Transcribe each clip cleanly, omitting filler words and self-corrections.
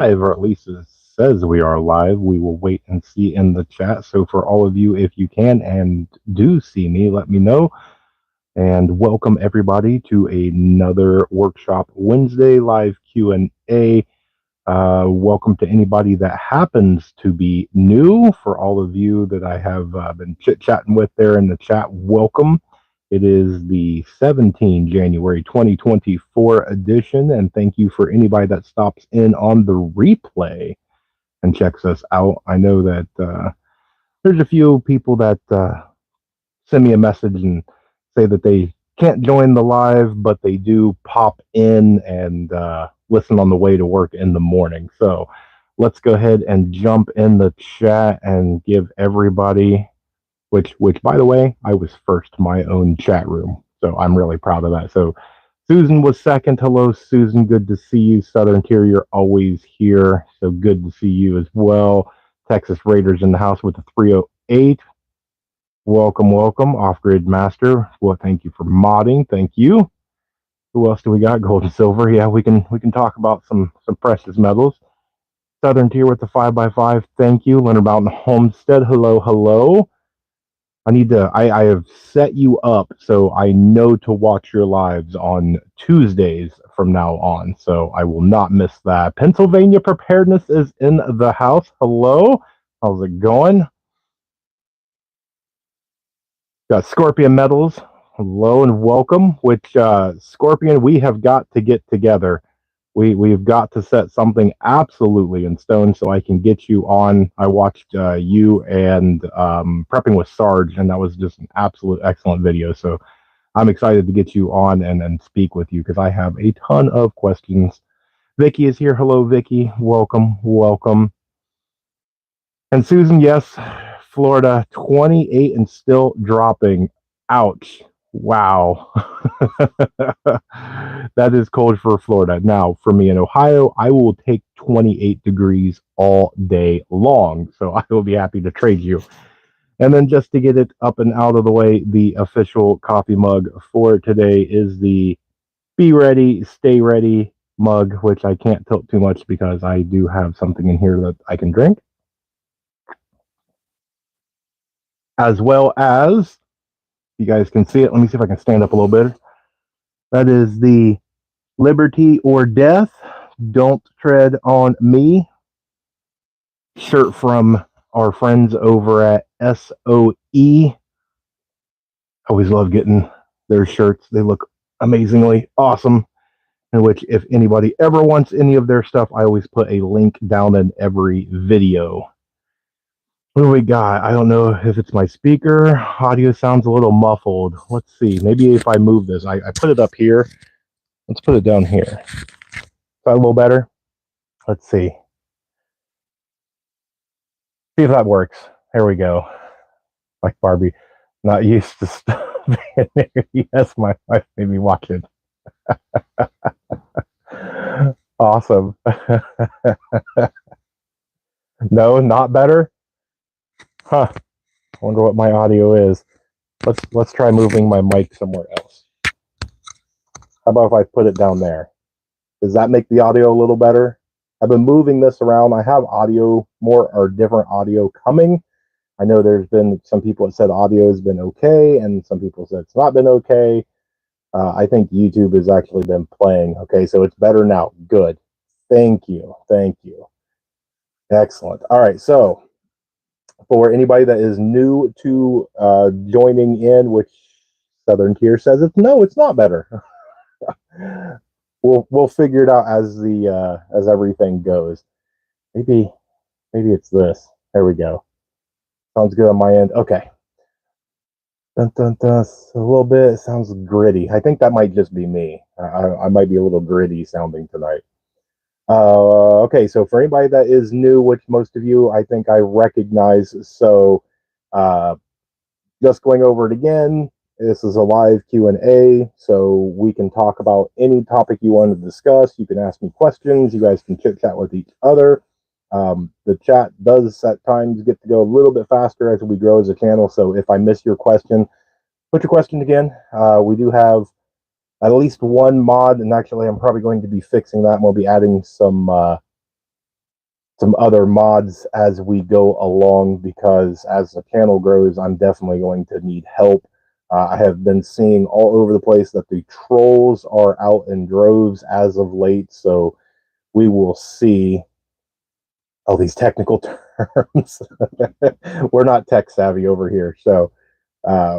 live, or at least it says we are live. We will wait and see in the chat. So for all of you, if you can and do see me, let me know. And welcome everybody to another Workshop Wednesday live Q&A. Welcome to anybody that happens to be new. For all of you that I have been chit-chatting with there in the chat, welcome. It is the 17 January 2024 edition, and thank you for anybody that stops in on the replay and checks us out. I know that there's a few people that send me a message and say that they can't join the live, but they do pop in and listen on the way to work in the morning. So let's go ahead and jump in the chat and give everybody, which by the way, I was first to my own chat room. So I'm really proud of that. So Susan was second. Hello, Susan. Good to see you. Southern Tier, you're always here. So good to see you as well. Texas Raiders in the house with the 308. Welcome, welcome. Off Grid Master. Well, thank you for modding. Thank you. Who else do we got? Gold and silver. Yeah, we can talk about some precious metals. Southern Tier with the 5x5. Thank you. Leonard Mountain Homestead. Hello, hello. I have set you up so I know to watch your lives on Tuesdays from now on. So I will not miss that. Pennsylvania Preparedness is in the house. Hello. How's it going? Got Scorpion Metals. Hello and welcome. Which Scorpion, we have got to get together. We've got to set something absolutely in stone so I can get you on. I watched you and Prepping with Sarge, and that was just an absolute excellent video. So I'm excited to get you on and speak with you because I have a ton of questions. Vicky is here. Hello, Vicky. Welcome, welcome. And Susan, yes, Florida, 28 and still dropping. Ouch. Wow. That is cold for Florida. Now, for me in Ohio, I will take 28 degrees all day long. So I will be happy to trade you. And then just to get it up and out of the way, the official coffee mug for today is the Be Ready, Stay Ready mug, which I can't tilt too much because I do have something in here that I can drink. As well as, you guys can see it. Let me see if I can stand up a little bit. That is the Liberty or Death, Don't Tread on Me shirt from our friends over at SOE. Always love getting their shirts. They look amazingly awesome. In which, if anybody ever wants any of their stuff, I always put a link down in every video. What do we got? I don't know if it's my speaker. Audio sounds a little muffled. Let's see. Maybe if I move this, I put it up here. Let's put it down here. Is that a little better? Let's see. See if that works. There we go. Like Barbie, not used to stuff being there. Yes, my wife made me watch it. Awesome. No, not better? Huh. I wonder what my audio is. Let's try moving my mic somewhere else. How about if I put it down there? Does that make the audio a little better? I've been moving this around. I have audio, more or different audio coming. I know there's been some people that said audio has been okay, and some people said it's not been okay. I think YouTube has actually been playing. Okay, so it's better now. Good. Thank you. Thank you. Excellent. All right, so for anybody that is new to joining in, which Southern Tier says it's not better. We'll figure it out as everything goes. Maybe it's this. There we go. Sounds good on my end. Okay. Dun, dun, dun. A little bit. It sounds gritty. I think that might just be me. I might be a little gritty sounding tonight. Okay, so for anybody that is new, which most of you I think I recognize, so just going over it again, this is a live Q&A, so we can talk about any topic you want to discuss. You can ask me questions. You guys can chit-chat with each other. The chat does at times get to go a little bit faster as we grow as a channel, so if I miss your question, put your question again. We do have at least one mod, and actually I'm probably going to be fixing that, and we'll be adding some some other mods as we go along, because as the channel grows, I'm definitely going to need help. I have been seeing all over the place that the trolls are out in droves as of late, so we will see. All these technical terms. We're not tech savvy over here, so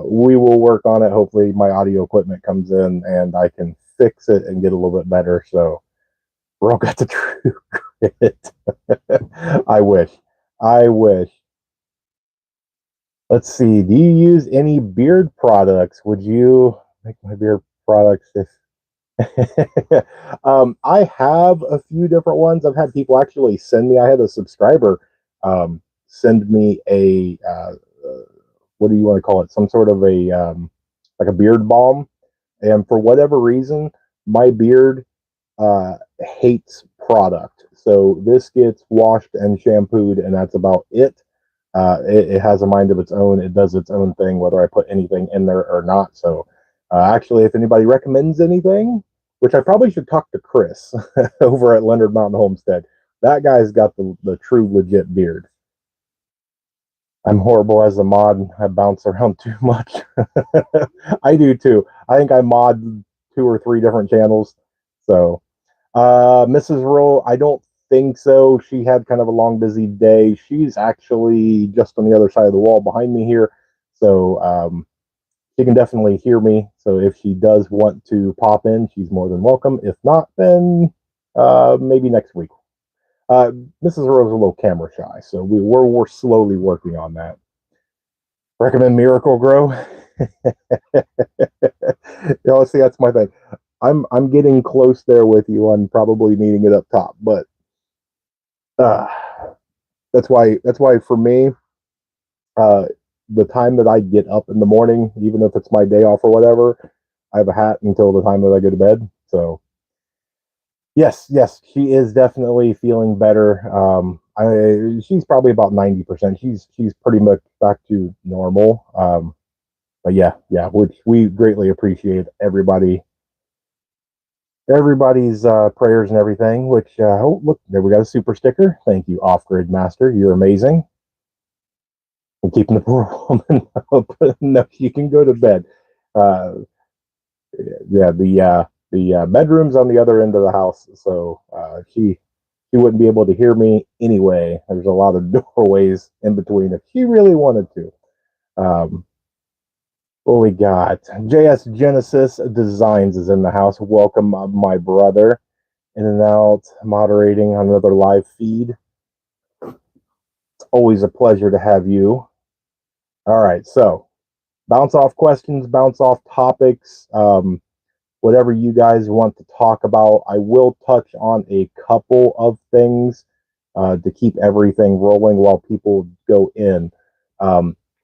we will work on it. Hopefully, my audio equipment comes in and I can fix it and get a little bit better. So we're all got the true grit. I wish. I wish. Let's see. Do you use any beard products? Would you make my beard products if I have a few different ones. I've had people actually send me. I had a subscriber send me a what do you want to call it? Some sort of a like a beard balm. And for whatever reason, my beard uh, hates product. So this gets washed and shampooed, and that's about it. It has a mind of its own. It does its own thing, whether I put anything in there or not. So, actually, if anybody recommends anything, which I probably should talk to Chris over at Leonard Mountain Homestead, that guy's got the true legit beard. I'm horrible as a mod. I bounce around too much. I do too. I think I mod 2 or 3 different channels. So, Mrs. Roll, I don't think so. She had kind of a long, busy day. She's actually just on the other side of the wall behind me here. So, she can definitely hear me. So if she does want to pop in, she's more than welcome. If not, then maybe next week. Uh, Mrs. Rose is a little camera shy, so we're slowly working on that. Recommend Miracle Grow. See, that's my thing. I'm getting close there with you on probably needing it up top, but uh, that's why for me, uh, the time that I get up in the morning, even if it's my day off or whatever, I have a hat until the time that I go to bed. So yes, she is definitely feeling better. She's probably about 90%. She's pretty much back to normal. But yeah, which we greatly appreciate everybody's prayers and everything. Which oh look, there we got a super sticker. Thank you, Off Grid Master. You're amazing. And keeping the poor woman up. No, you can go to bed. Uh, yeah, the bedroom's on the other end of the house, so she wouldn't be able to hear me anyway. There's a lot of doorways in between if she really wanted to. What we got? JS Genesis Designs is in the house. Welcome, my brother. In and out, moderating on another live feed. It's always a pleasure to have you. All right, so bounce off questions, bounce off topics. Whatever you guys want to talk about. I will touch on a couple of things to keep everything rolling while people go in.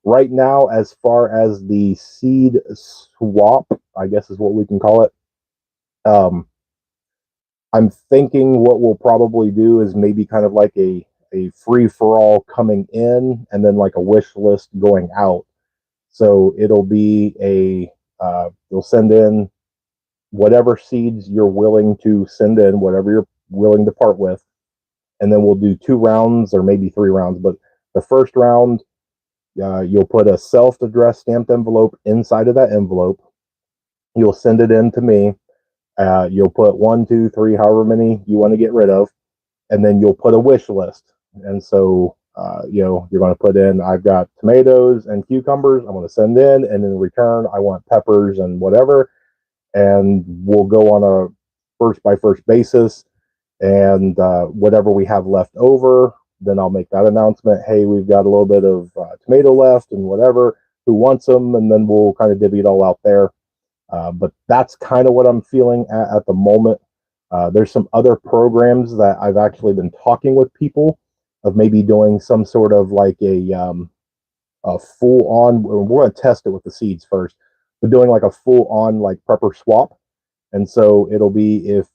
Right now, as far as the seed swap, I guess is what we can call it, I'm thinking what we'll probably do is maybe kind of like a free for all coming in and then like a wish list going out. So it'll be you'll send in whatever seeds you're willing to send in, whatever you're willing to part with, and then we'll do 2 rounds or maybe 3 rounds. But the first round, you'll put a self-addressed stamped envelope inside of that envelope. You'll send it in to me. You'll put 1, 2, 3, however many you want to get rid of, and then you'll put a wish list. And so, you're going to put in, I've got tomatoes and cucumbers. I'm going to send in, and in return, I want peppers and whatever. And we'll go on a first by first basis, and whatever we have left over, then I'll make that announcement. Hey, we've got a little bit of tomato left and whatever, who wants them, and then we'll kind of divvy it all out there. But that's kind of what I'm feeling at the moment. There's some other programs that I've actually been talking with people of maybe doing some sort of like a full on, we're going to test it with the seeds first, but doing like a full on like prepper swap. And so it'll be if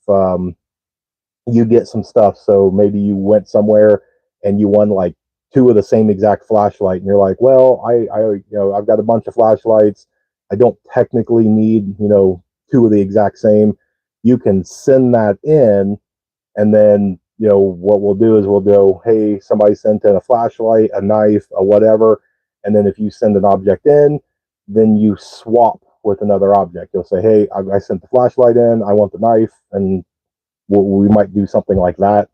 you get some stuff. So maybe you went somewhere and you won like 2 of the same exact flashlight, and you're like, well, I've got a bunch of flashlights. I don't technically need 2 of the exact same. You can send that in, and then what we'll do is we'll go, hey, somebody sent in a flashlight, a knife, a whatever, and then if you send an object in, then you swap with another object. You'll say, hey, I sent the flashlight in, I want the knife, and we might do something like that.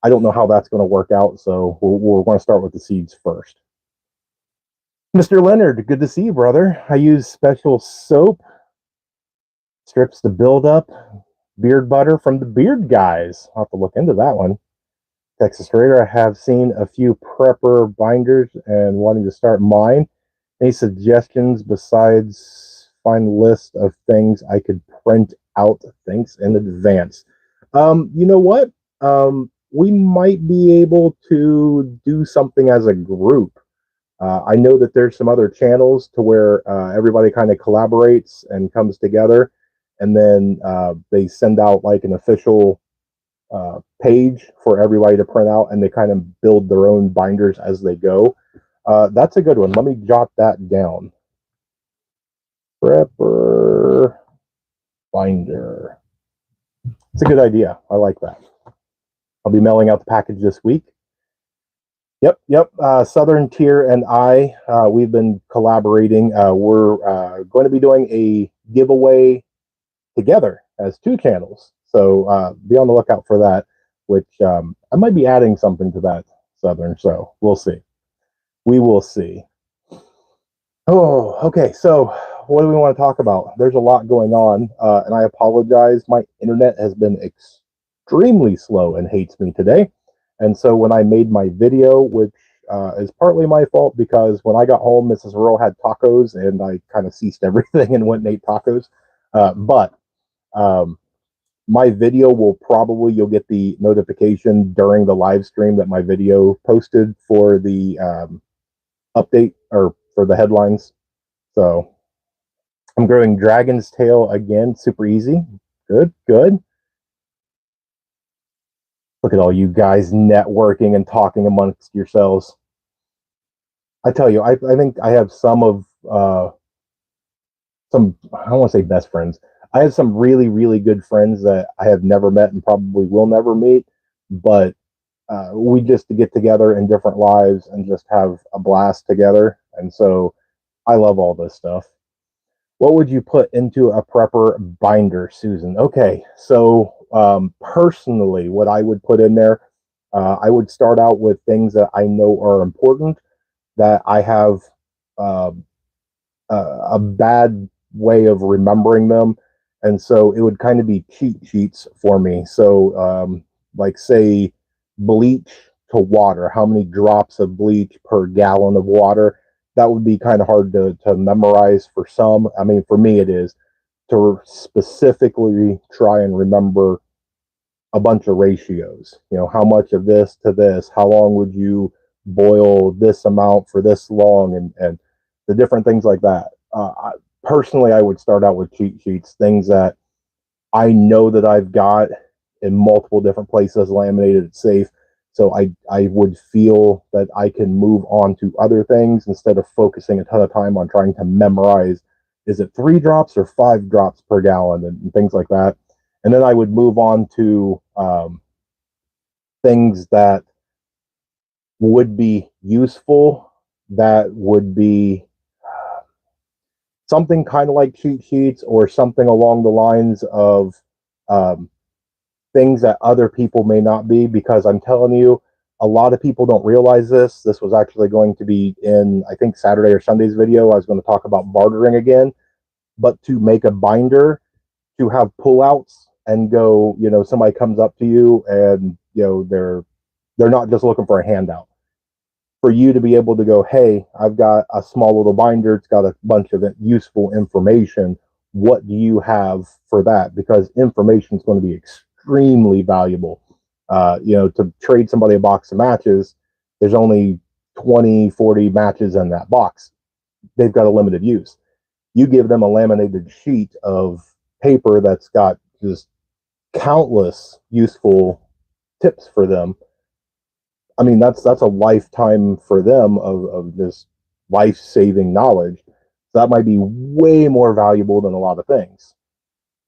I don't know how that's going to work out, so we're going to start with the seeds first. Mr. Leonard, good to see you, brother. I use special soap, strips the buildup, beard butter from the Beard Guys. I'll have to look into that one. Texas Raider, I have seen a few prepper binders and wanting to start mine. Any suggestions besides find a list of things I could print out? Thanks in advance. You know what? We might be able to do something as a group. I know that there's some other channels to where everybody kind of collaborates and comes together, and then they send out like an official page for everybody to print out, and they kind of build their own binders as they go. That's a good one. Let me jot that down. Prepper binder. It's a good idea. I like that. I'll be mailing out the package this week. Yep. Southern Tier and I, we've been collaborating. We're going to be doing a giveaway together as two channels. So be on the lookout for that, which I might be adding something to that, Southern. So we'll see. We will see. Oh, okay. So what do we want to talk about? There's a lot going on, and I apologize. My internet has been extremely slow and hates me today. And so when I made my video, which is partly my fault because when I got home, Mrs. Rural had tacos and I kind of ceased everything and went and ate tacos. But my video will probably, you'll get the notification during the live stream that my video posted for the update or for the headlines. So I'm growing Dragon's Tail again, super easy. Good. Look at all you guys networking and talking amongst yourselves. I tell you, I think I have some, I don't want to say best friends. I have some really, really good friends that I have never met and probably will never meet, but we just get together in different lives and just have a blast together. And so I love all this stuff. What would you put into a prepper binder, Susan? Okay, so personally, what I would put in there, I would start out with things that I know are important, that I have a bad way of remembering them. And so it would kind of be cheat sheets for me. So, like, say, bleach to water, how many drops of bleach per gallon of water? That would be kind of hard to memorize for some. I mean, for me, it is to specifically try and remember a bunch of ratios. How much of this to this? How long would you boil this amount for this long? And the different things like that. Personally, I would start out with cheat sheets, things that I know that I've got in multiple different places, laminated, safe. So I would feel that I can move on to other things instead of focusing a ton of time on trying to memorize, is it 3 drops or 5 drops per gallon and things like that. And then I would move on to things that would be useful, that would be something kind of like cheat sheets or something along the lines of things that other people may not be, because I'm telling you, a lot of people don't realize this. This was actually going to be in, I think, Saturday or Sunday's video. I was going to talk about bartering again, but to make a binder, to have pullouts and go, somebody comes up to you and, they're not just looking for a handout. For you to be able to go, hey, I've got a small little binder. It's got a bunch of useful information. What do you have for that? Because information is going to be extremely valuable. To trade somebody a box of matches, there's only 20, 40 matches in that box. They've got a limited use. You give them a laminated sheet of paper that's got just countless useful tips for them. I mean, that's a lifetime for them of this life-saving knowledge. So that might be way more valuable than a lot of things.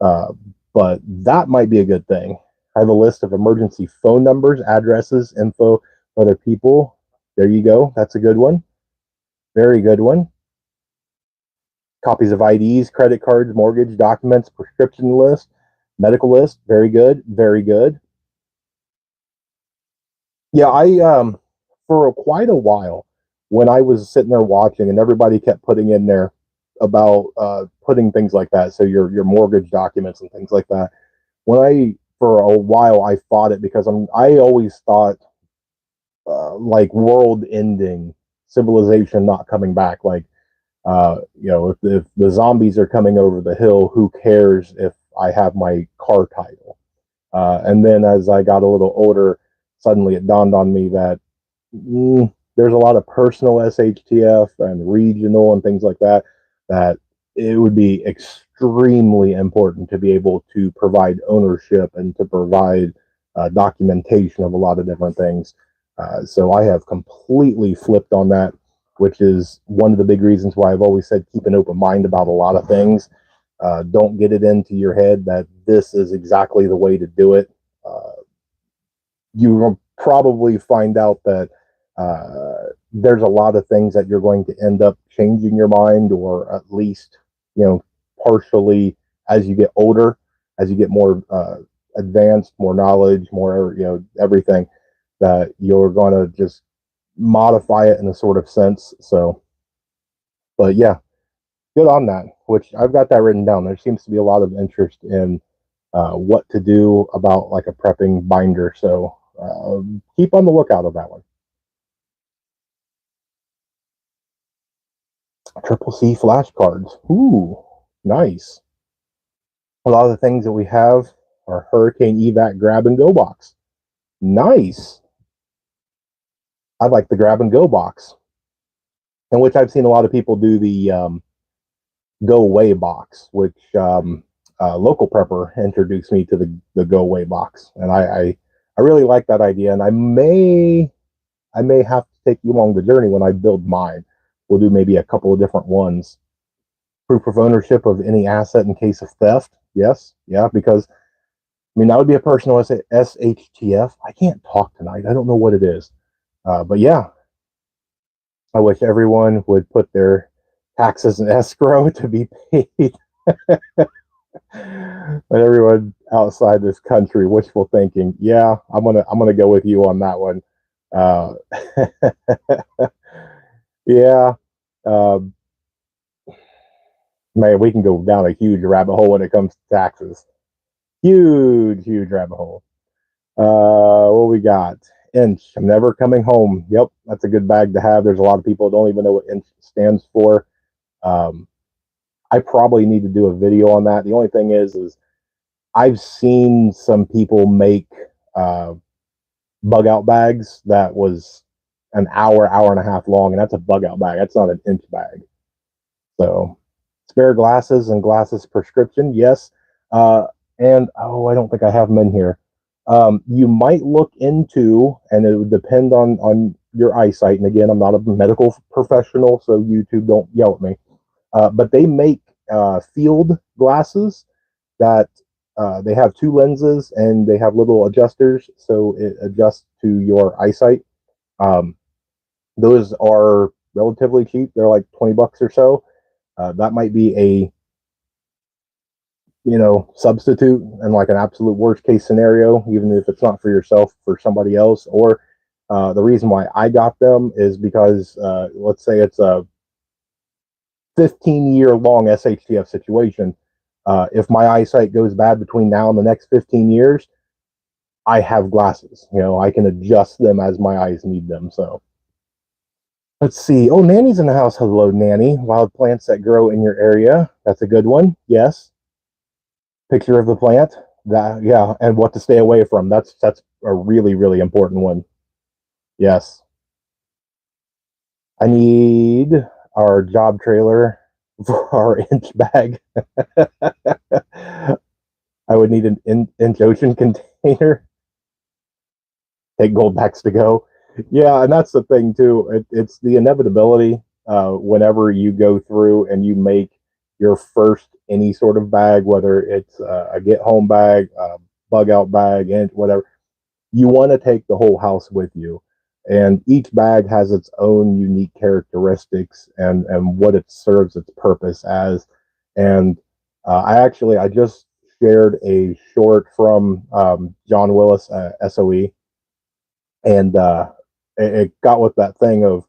But that might be a good thing. I have a list of emergency phone numbers, addresses, info for other people. There you go. That's a good one. Very good one. Copies of IDs, credit cards, mortgage documents, prescription list, medical list. Very good. Very good. Yeah, I for quite a while when I was sitting there watching, and everybody kept putting in there about putting things like that. So your mortgage documents and things like that. When I for a while I fought it because I always thought like world ending, civilization not coming back. Like if the zombies are coming over the hill, who cares if I have my car title? And then as I got a little older, suddenly it dawned on me that there's a lot of personal SHTF and regional and things like that, that it would be extremely important to be able to provide ownership and to provide documentation of a lot of different things. So I have completely flipped on that, which is one of the big reasons why I've always said keep an open mind about a lot of things. Don't get it into your head that this is exactly the way to do it. You will probably find out that there's a lot of things that you're going to end up changing your mind, or at least, partially as you get older, as you get more advanced, more knowledge, more, everything, that you're going to just modify it in a sort of sense. So, but yeah, good on that, which I've got that written down. There seems to be a lot of interest in what to do about like a prepping binder. So keep on the lookout of that one. Triple C flashcards. Ooh, nice. A lot of the things that we have are Hurricane Evac grab and go box. Nice. I like the grab and go box, in which I've seen a lot of people do the go away box, which local prepper introduced me to the go away box, and I really like that idea, and I may have to take you along the journey when I build mine. We'll do maybe a couple of different ones. Proof of ownership of any asset in case of theft. Yes, yeah, because that would be a personal SHTF. I can't talk tonight. I don't know what it is, but yeah, I wish everyone would put their taxes in escrow to be paid. But everyone outside this country, wishful thinking. Yeah, I'm gonna go with you on that one. Uh, yeah, um, man, we can go down a huge rabbit hole when it comes to taxes. Huge rabbit hole. What we got? Inch. I'm never coming home. Yep, that's a good bag to have. There's a lot of people that don't even know what inch stands for. I probably need to do a video on that. The only thing is I've seen some people make bug out bags that was an hour and a half long, and that's a bug out bag. That's not an inch bag. So spare glasses and glasses prescription, yes. And I don't think I have them in here. You might look into, and it would depend on your eyesight. And again, I'm not a medical professional, so YouTube, don't yell at me. But they make field glasses that they have two lenses and they have little adjusters, so it adjusts to your eyesight. Those are relatively cheap. They're like $20 or so. That might be a substitute in like an absolute worst case scenario, even if it's not for yourself, for somebody else. Or the reason why I got them is because let's say it's a 15-year long SHTF situation. If my eyesight goes bad between now and the next 15 years, I have glasses. I can adjust them as my eyes need them. So let's see. Oh, Nanny's in the house. Hello, Nanny. Wild plants that grow in your area. That's a good one. Yes. Picture of the plant. Yeah, and what to stay away from. That's a really important one. Yes. I need our job trailer for our inch bag. I would need an inch ocean container. Take gold backs to go. Yeah, and that's the thing too. It's the inevitability whenever you go through and you make your first any sort of bag, whether it's a get home bag, bug out bag, and whatever. You want to take the whole house with you, and each bag has its own unique characteristics and what it serves its purpose as. And I just shared a short from John Willis, SOE, and it got with that thing of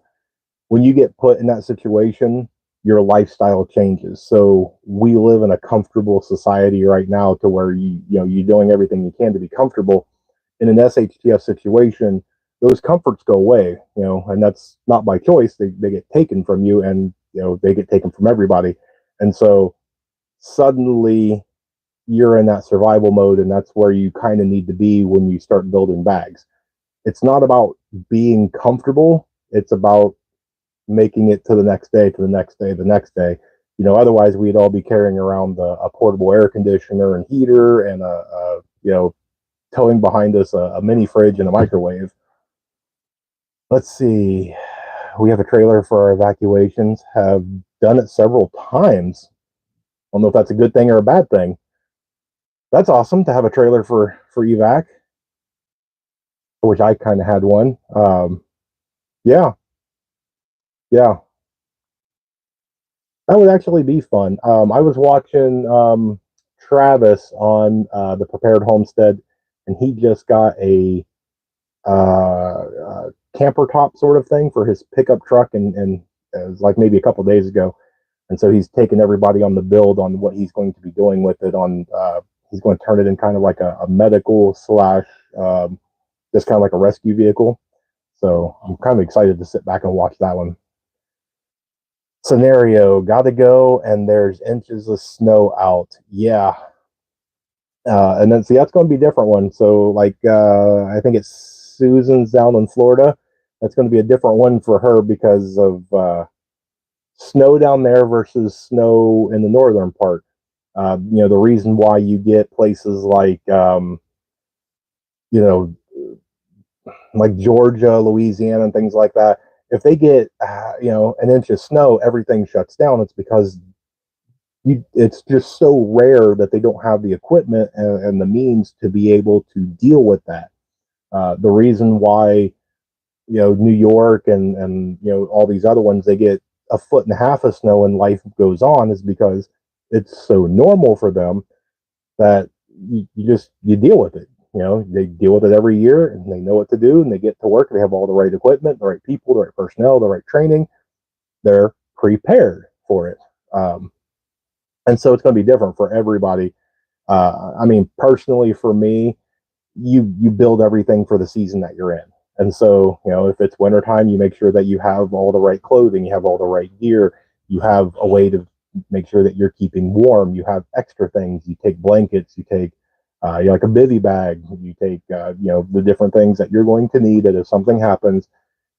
when you get put in that situation, your lifestyle changes. So we live in a comfortable society right now to where you're doing everything you can to be comfortable. In an SHTF situation, those comforts go away, and that's not by choice. They get taken from you, and they get taken from everybody. And so suddenly you're in that survival mode, and that's where you kind of need to be when you start building bags. It's not about being comfortable, it's about making it to the next day, to the next day, the next day. Otherwise we'd all be carrying around a portable air conditioner and heater and towing behind us a mini fridge and a microwave. Let's see. We have a trailer for our evacuations. Have done it several times. I don't know if that's a good thing or a bad thing. That's awesome to have a trailer for evac. I wish I kind of had one. Yeah, yeah, that would actually be fun. I was watching Travis on the Prepared Homestead, and he just got a camper top sort of thing for his pickup truck, and it was like maybe a couple days ago. And so he's taken everybody on the build on what he's going to be doing with it. He's going to turn it in kind of like a medical slash just kind of like a rescue vehicle. So I'm kind of excited to sit back and watch that one. Scenario, gotta go, and there's inches of snow out. Yeah. And then see, that's going to be a different one. So like I think it's Susan's down in Florida. That's going to be a different one for her because of snow down there versus snow in the northern part. The reason why you get places you know, like Georgia, Louisiana, and things like that. If they get, an inch of snow, everything shuts down. It's because it's just so rare that they don't have the equipment and the means to be able to deal with that. The reason why, New York and all these other ones, they get a foot and a half of snow and life goes on is because it's so normal for them that you deal with it. They deal with it every year and they know what to do and they get to work. They have all the right equipment, the right people, the right personnel, the right training. They're prepared for it. And so it's going to be different for everybody. I mean, personally, for me, you build everything for the season that you're in. And so, if it's wintertime, you make sure that you have all the right clothing, you have all the right gear, you have a way to make sure that you're keeping warm, you have extra things, you take blankets, you take like a bivy bag, you take, the different things that you're going to need that if something happens,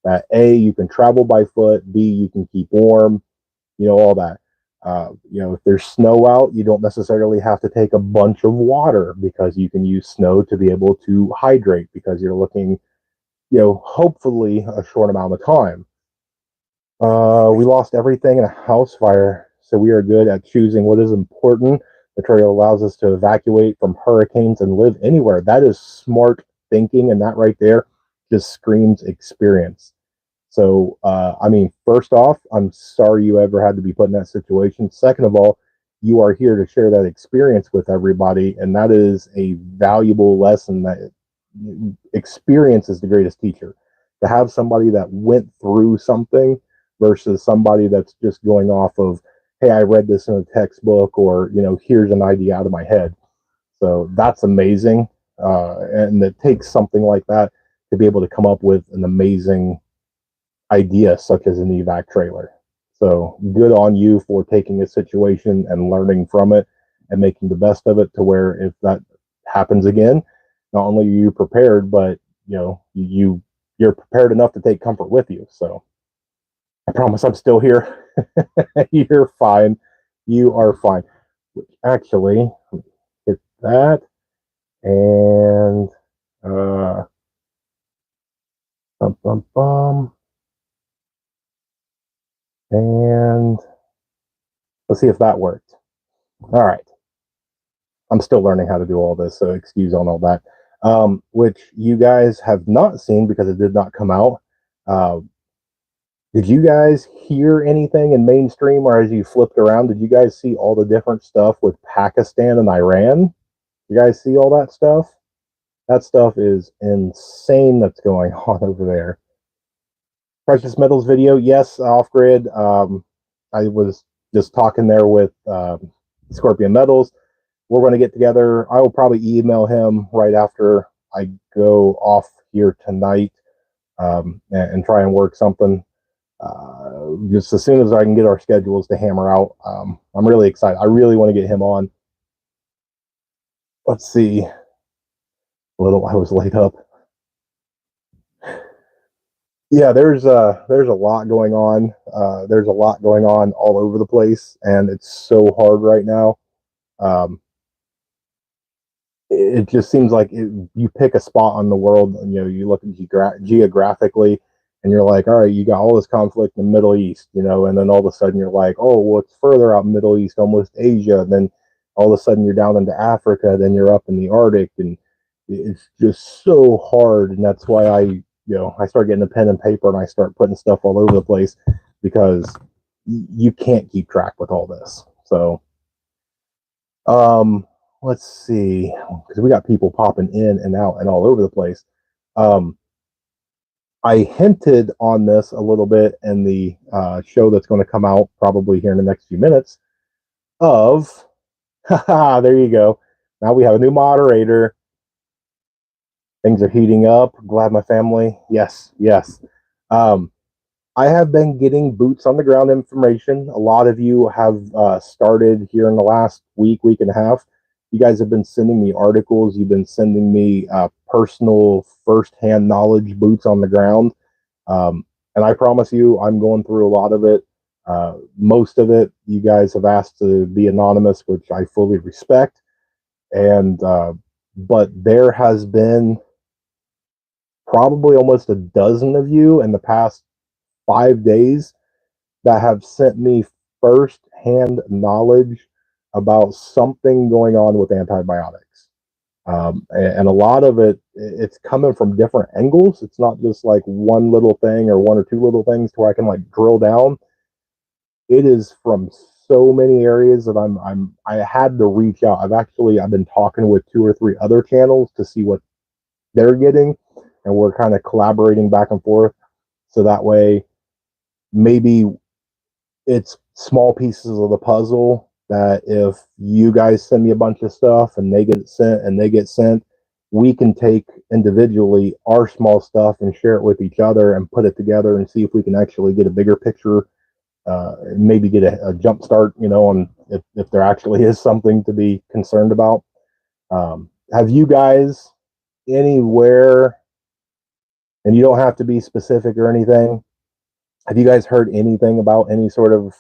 that A, you can travel by foot, B, you can keep warm, all that. If there's snow out, you don't necessarily have to take a bunch of water because you can use snow to be able to hydrate because you're looking, hopefully a short amount of time. We lost everything in a house fire, so we are good at choosing what is important. The trail allows us to evacuate from hurricanes and live anywhere. That is smart thinking, and that right there just screams experience. So, I mean, first off, I'm sorry you ever had to be put in that situation. Second of all, you are here to share that experience with everybody, and that is a valuable lesson. That experience is the greatest teacher. To have somebody that went through something versus somebody that's just going off of, hey, I read this in a textbook, or here's an idea out of my head. So that's amazing, and it takes something like that to be able to come up with an amazing idea such as an evac trailer. So good on you for taking a situation and learning from it and making the best of it to where if that happens again, not only are you prepared, but you're prepared enough to take comfort with you. So I promise I'm still here. You're fine. You are fine. Actually, hit that and bum bum bum. And let's see if that worked. All right. I'm still learning how to do all this, so excuse on all that. Which you guys have not seen because it did not come out. Uh, did you guys hear anything in mainstream, or as you flipped around, did you guys see all the different stuff with Pakistan and Iran? You guys see all that stuff? That stuff is insane that's going on over there. Precious metals video, yes, off grid. I was just talking there with Scorpion Metals. We're going to get together. I will probably email him right after I go off here tonight, and try and work something. Just as soon as I can get our schedules to hammer out. I'm really excited. I really want to get him on. Let's see. A little, I was laid up. Yeah, there's a lot going on. There's a lot going on all over the place, and it's so hard right now. Um, it just seems like you pick a spot on the world, and you look geographically, and you're like, all right, you got all this conflict in the Middle East, and then all of a sudden you're like, oh, well, it's further out in the Middle East, almost Asia. And then all of a sudden you're down into Africa, then you're up in the Arctic, and it's just so hard. And that's why I start getting a pen and paper and I start putting stuff all over the place because you can't keep track with all this. So, um, let's see, because we got people popping in and out and all over the place. Um, I hinted on this a little bit in the show that's going to come out probably here in the next few minutes. Haha, there you go. Now we have a new moderator. Things are heating up. Glad my family. Yes, yes. Um, I have been getting boots on the ground information. A lot of you have started here in the last week and a half. You guys have been sending me articles. You've been sending me personal, firsthand knowledge, boots on the ground. And I promise you, I'm going through a lot of it. Most of it, you guys have asked to be anonymous, which I fully respect. And but there has been probably almost a dozen of you in the past 5 days that have sent me first-hand knowledge about something going on with antibiotics. And a lot of it's coming from different angles. It's not just like one little thing or one or two little things to where I can like drill down. It is from so many areas that I had to reach out. I've been talking with two or three other channels to see what they're getting, and we're kind of collaborating back and forth. So that way, maybe it's small pieces of the puzzle that if you guys send me a bunch of stuff and they get sent, we can take individually our small stuff and share it with each other and put it together and see if we can actually get a bigger picture, maybe get a jump start, on if there actually is something to be concerned about. Have you guys anywhere, and you don't have to be specific or anything, have you guys heard anything about any sort of,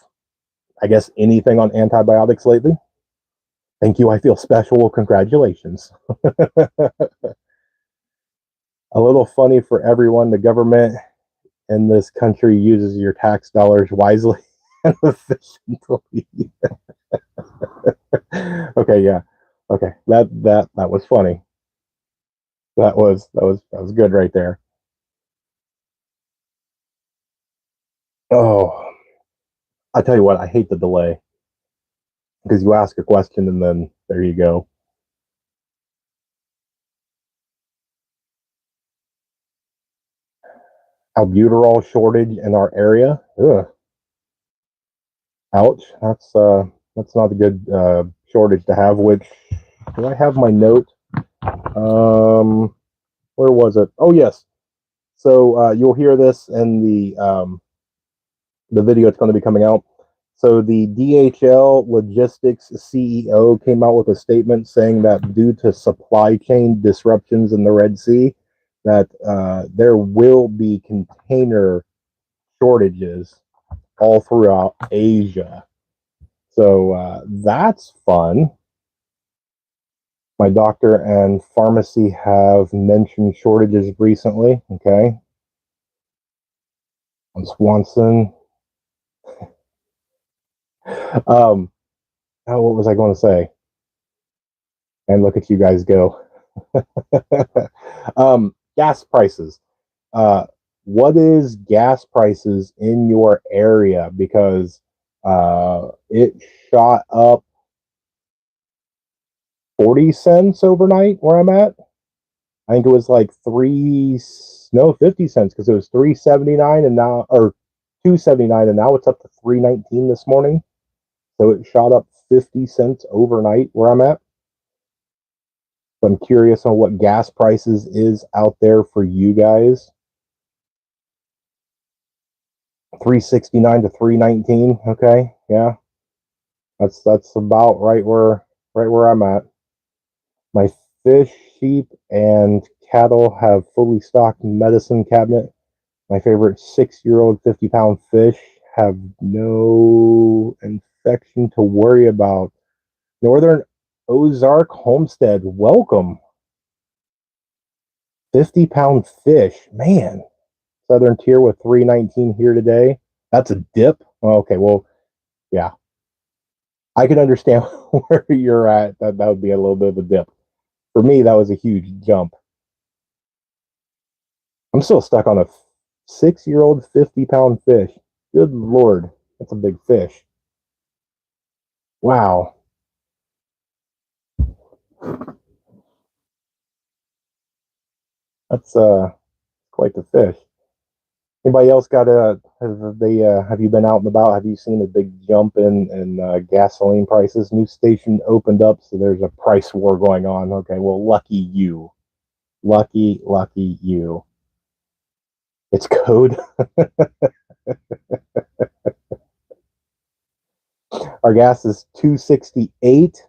I guess, anything on antibiotics lately? Thank you. I feel special. Congratulations. A little funny for everyone. The government in this country uses your tax dollars wisely and efficiently. Okay, yeah. Okay. That was funny. That was good right there. Oh, I tell you what, I hate the delay because you ask a question and then there you go. Albuterol shortage in our area. Ugh. Ouch. That's not a good shortage to have. Which, do I have my note? Um, where was it? Oh yes. So you'll hear this in the video that's going to be coming out. So the DHL Logistics CEO came out with a statement saying that due to supply chain disruptions in the Red Sea, that there will be container shortages all throughout Asia. So that's fun. My doctor and pharmacy have mentioned shortages recently. Okay. On Swanson. Um, what was I going to say? And look at you guys go. Gas prices. Uh, what is gas prices in your area? Because it shot up 40 cents overnight where I'm at. I think it was like 50 cents because it was 3.79 and now, or 2.79, and now it's up to 3.19 this morning. So it shot up 50 cents overnight where I'm at. So I'm curious on what gas prices is out there for you guys. 3.69 to 3.19. Okay, yeah, that's about right where I'm at. My fish, sheep, and cattle have fully stocked medicine cabinet. My favorite 6-year-old 50-pound fish have no infection to worry about. Northern Ozark Homestead, welcome. 50-pound fish, man. Southern tier with 319 here today. That's a dip. Okay, well, yeah, I can understand where you're at. That would be a little bit of a dip. For me, that was a huge jump. I'm still stuck on a 6-year-old 50-pound fish. Good Lord, that's a big fish. Wow. That's quite the fish. Anybody else got a? Have you been out and about? Have you seen a big jump in gasoline prices? New station opened up, so there's a price war going on. Okay, well, lucky you, lucky you. It's code. Our gas is 268,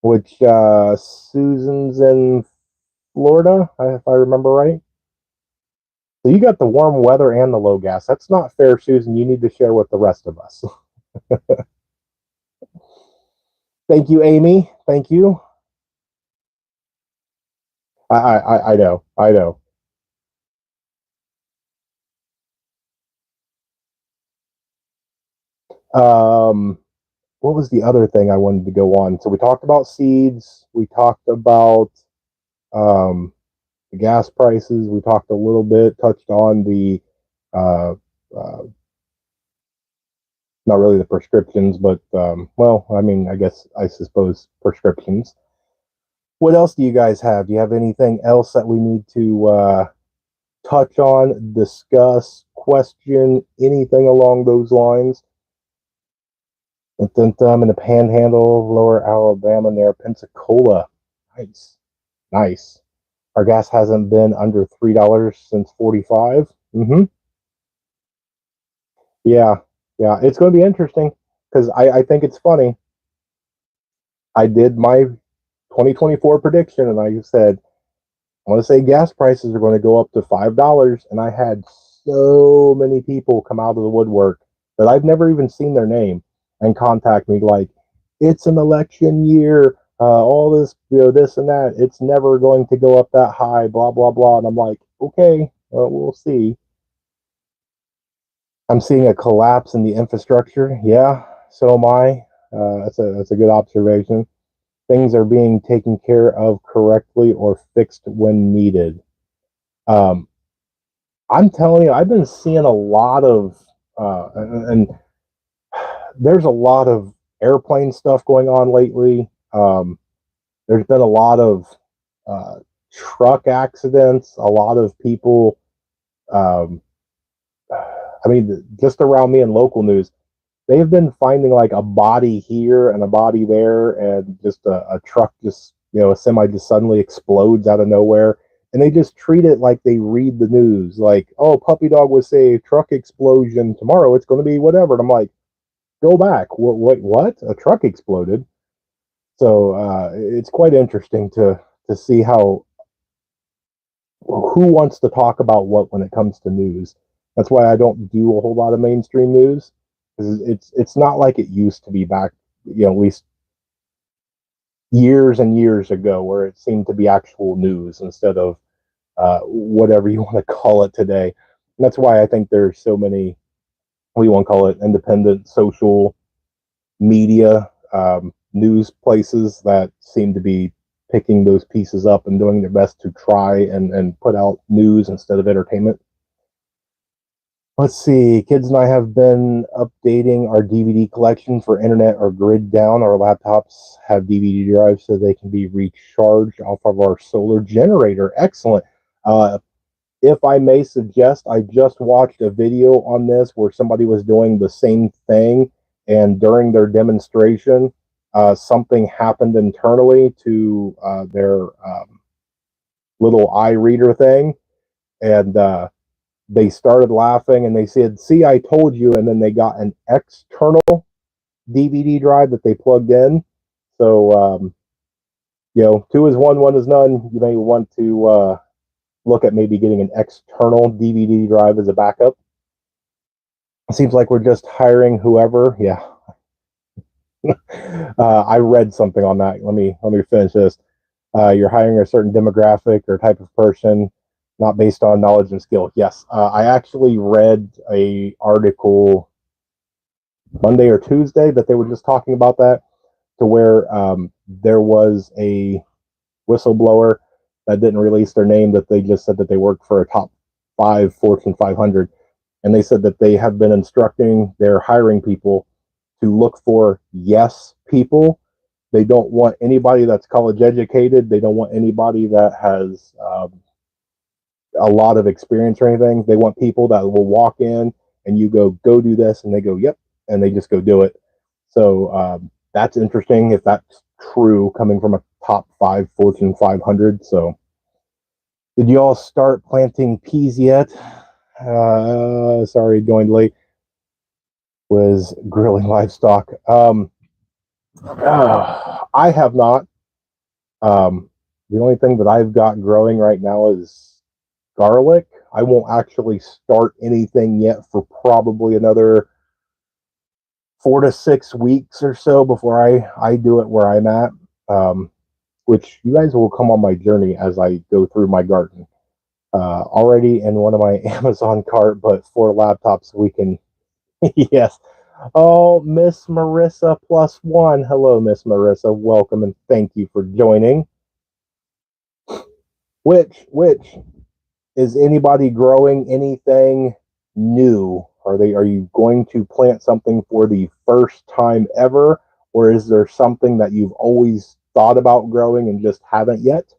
which Susan's in Florida, if I remember right. So you got the warm weather and the low gas. That's not fair, Susan. You need to share with the rest of us. Thank you, Amy. Thank you. I know. I know. Um, what was the other thing I wanted to go on? So we talked about seeds. We talked about um, the gas prices. We talked a little bit, touched on the uh, uh, not really the prescriptions, but well, I mean, I suppose prescriptions. What else do you guys have? Do you have anything else that we need to touch on, discuss, question, anything along those lines? I'm in the Panhandle, Lower Alabama, near Pensacola. Nice, nice. Our gas hasn't been under $3 since 45. Mm-hmm. Yeah, yeah. It's going to be interesting because I think it's funny. I did my 2024 prediction, and I said I want to say gas prices are going to go up to $5, and I had so many people come out of the woodwork that I've never even seen their name and contact me like, "It's an election year, all this, this and that. It's never going to go up that high." Blah blah blah, and I'm like, "Okay, we'll see." I'm seeing a collapse in the infrastructure. Yeah, so am I. That's a good observation. Things are being taken care of correctly or fixed when needed. Um, I'm telling you, I've been seeing a lot of, and there's a lot of airplane stuff going on lately. There's been a lot of uh, truck accidents, a lot of people. Um, I mean, just around me in local news, they've been finding like a body here and a body there, and just a truck just, a semi just suddenly explodes out of nowhere. And they just treat it like they read the news, like, oh, puppy dog was saved, truck explosion, tomorrow it's going to be whatever. And I'm like, go back. What? A truck exploded. So it's quite interesting to see how who wants to talk about what when it comes to news. That's why I don't do a whole lot of mainstream news, because it's not like it used to be back, at least years and years ago, where it seemed to be actual news instead of whatever you want to call it today. And that's why I think there's so many, what do you want to call it, independent social media. news places that seem to be picking those pieces up and doing their best to try and put out news instead of entertainment. Let's see. Kids and I have been updating our DVD collection for internet or grid down. Our laptops have DVD drives so they can be recharged off of our solar generator. Excellent. If I may suggest, I just watched a video on this where somebody was doing the same thing, and during their demonstration, something happened internally to their little eye reader thing, and they started laughing and they said, "See, I told you." And then they got an external DVD drive that they plugged in. So, two is one, one is none. You may want to look at maybe getting an external DVD drive as a backup. It seems like we're just hiring whoever. Yeah. I read something on that. Let me finish this. You're hiring a certain demographic or type of person, not based on knowledge and skill. Yes, I actually read a article Monday or Tuesday that they were just talking about that, to where there was a whistleblower that didn't release their name, that they just said that they worked for a top 5 Fortune 500, and they said that they have been instructing their hiring people to look for yes people. They don't want anybody that's college educated. They don't want anybody that has a lot of experience or anything. They want people that will walk in and you go do this, and they go, yep, and they just go do it. So that's interesting if that's true, coming from a top 5 Fortune 500. So, did you all start planting peas yet? Sorry, joined late. Was grilling livestock. I have not. The only thing that I've got growing right now is garlic. I won't actually start anything yet for probably another 4 to 6 weeks or so before I do it where I'm at. Which you guys will come on my journey as I go through my garden. Already in one of my Amazon cart, but 4 laptops we can. Yes. Oh, Miss Marissa +1. Hello, Miss Marissa. Welcome and thank you for joining. Which is anybody growing anything new? Are you going to plant something for the first time ever, or is there something that you've always thought about growing and just haven't yet?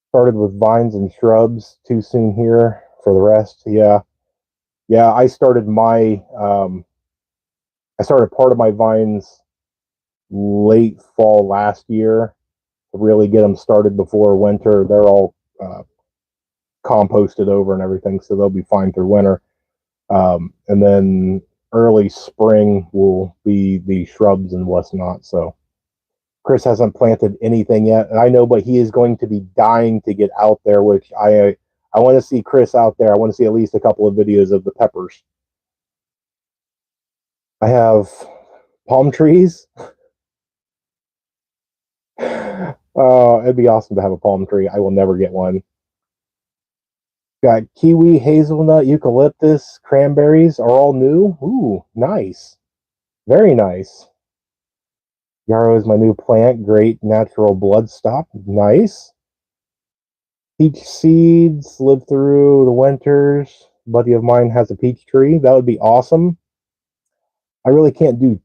Started with vines and shrubs. Too soon here for the rest. Yeah. I started part of my vines late fall last year to really get them started before winter. They're all composted over and everything, so they'll be fine through winter. And then early spring will be the shrubs and what's not. So Chris hasn't planted anything yet, and I know, but he is going to be dying to get out there, which I want to see Chris out there. I want to see at least a couple of videos of the peppers. I have palm trees. It'd be awesome to have a palm tree. I will never get one. Got kiwi, hazelnut, eucalyptus, cranberries are all new. Ooh, nice. Very nice. Yarrow is my new plant. Great natural bloodstock. Nice. Peach seeds live through the winters. A buddy of mine has a peach tree. That would be awesome. I really can't do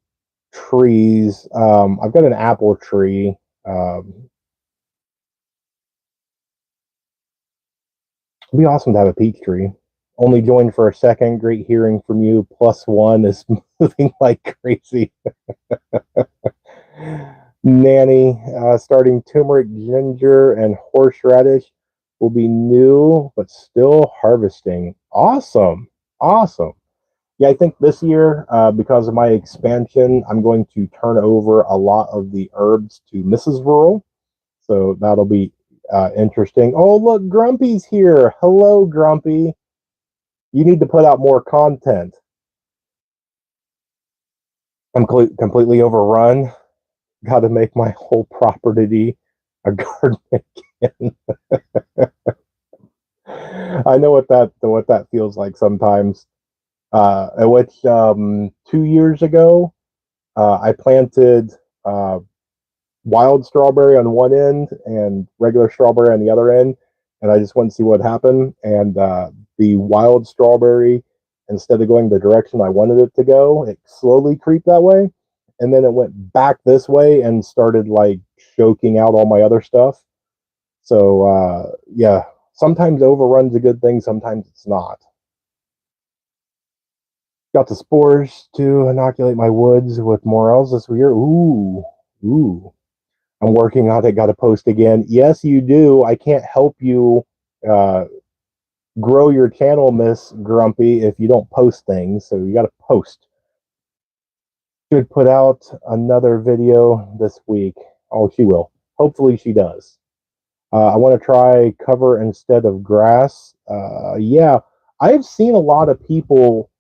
trees. I've got an apple tree. It'd be awesome to have a peach tree. Only joined for a second. Great hearing from you. +1 is moving like crazy. Nanny, starting turmeric, ginger, and horseradish will be new, but still harvesting. Awesome. Yeah, I think this year, because of my expansion, I'm going to turn over a lot of the herbs to Mrs. Rural. So that'll be interesting. Oh, look, Grumpy's here. Hello, Grumpy. You need to put out more content. I'm completely overrun. Got to make my whole property a garden again. I know what that feels like sometimes. Which 2 years ago, I planted wild strawberry on one end and regular strawberry on the other end, and I just wanted to see what happened. And the wild strawberry, instead of going the direction I wanted it to go, it slowly creeped that way, and then it went back this way and started like choking out all my other stuff. So yeah, sometimes overrun's a good thing, sometimes it's not. Got the spores to inoculate my woods with morels this year. Ooh. I'm working on it. Got to post again. Yes, you do. I can't help you uh, grow your channel, Miss Grumpy, if you don't post things. So you got to post. Should put out another video this week. Oh, she will. Hopefully she does. I want to try cover instead of grass. Yeah, I've seen a lot of people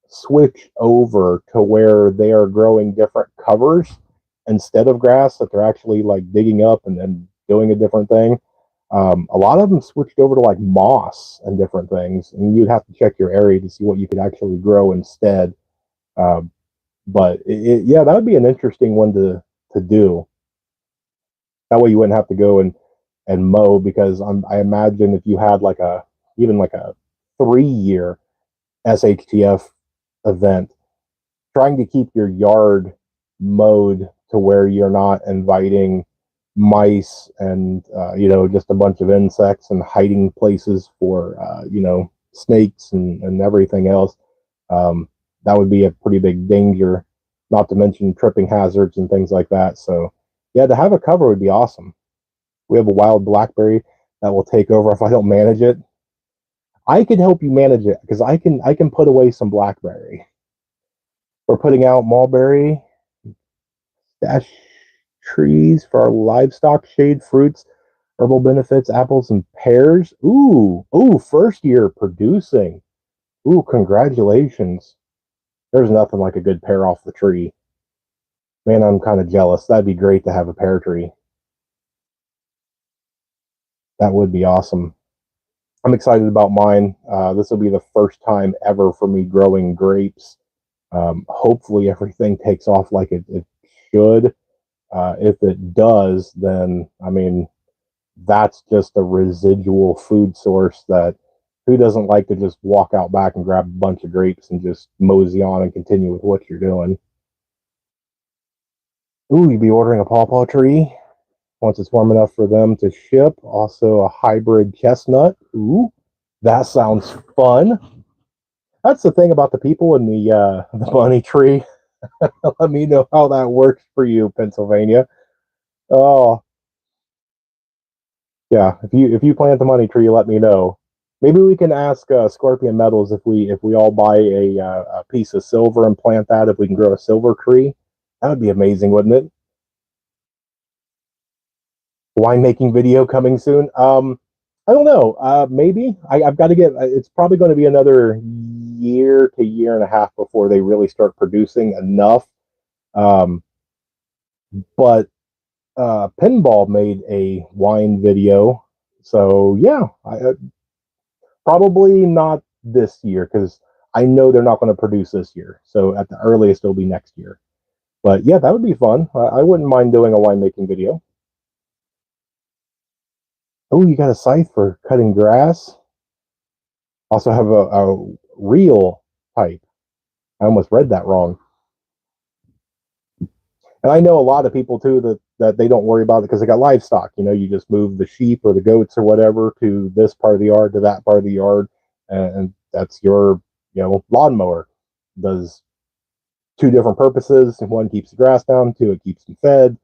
switch over to where they are growing different covers instead of grass, that they're actually like digging up and then doing a different thing. A lot of them switched over to like moss and different things, and you'd have to check your area to see what you could actually grow instead. Uh, but yeah, that would be an interesting one to do. That way you wouldn't have to go and mow, because I imagine if you had like a even like a 3 year SHTF event, trying to keep your yard mowed to where you're not inviting mice and just a bunch of insects and hiding places for snakes and everything else. That would be a pretty big danger, not to mention tripping hazards and things like that. So yeah, to have a cover would be awesome. We have a wild blackberry that will take over if I don't manage it. I can help you manage it because I can put away some blackberry. We're putting out mulberry, stash trees for our livestock, shade fruits, herbal benefits, apples and pears. Ooh, first year producing. Ooh, congratulations. There's nothing like a good pear off the tree. Man, I'm kind of jealous. That'd be great to have a pear tree. That would be awesome. I'm excited about mine. This will be the first time ever for me growing grapes. Hopefully, everything takes off like it should. If it does, then I mean, that's just a residual food source that who doesn't like to just walk out back and grab a bunch of grapes and just mosey on and continue with what you're doing. Ooh, you'd be ordering a pawpaw tree once it's warm enough for them to ship. Also, a hybrid chestnut. Ooh, that sounds fun. That's the thing about the people in the bunny tree. Let me know how that works for you, Pennsylvania. Oh yeah, if you plant the money tree, let me know. Maybe we can ask Scorpion Metals if we all buy a piece of silver and plant that. If we can grow a silver tree, that would be amazing, wouldn't it? Winemaking video coming soon. I don't know. Maybe I've got to get. It's probably going to be another year to year and a half before they really start producing enough. Um, but Pinball made a wine video, so yeah, probably not this year because I know they're not going to produce this year. So at the earliest, it'll be next year. But yeah, that would be fun. I wouldn't mind doing a winemaking video. Oh, you got a scythe for cutting grass? Also have a reel pipe. I almost read that wrong. And I know a lot of people too that they don't worry about it because they got livestock. You just move the sheep or the goats or whatever to this part of the yard to that part of the yard, and that's your lawnmower. Does two different purposes. One keeps the grass down. Two, it keeps them fed.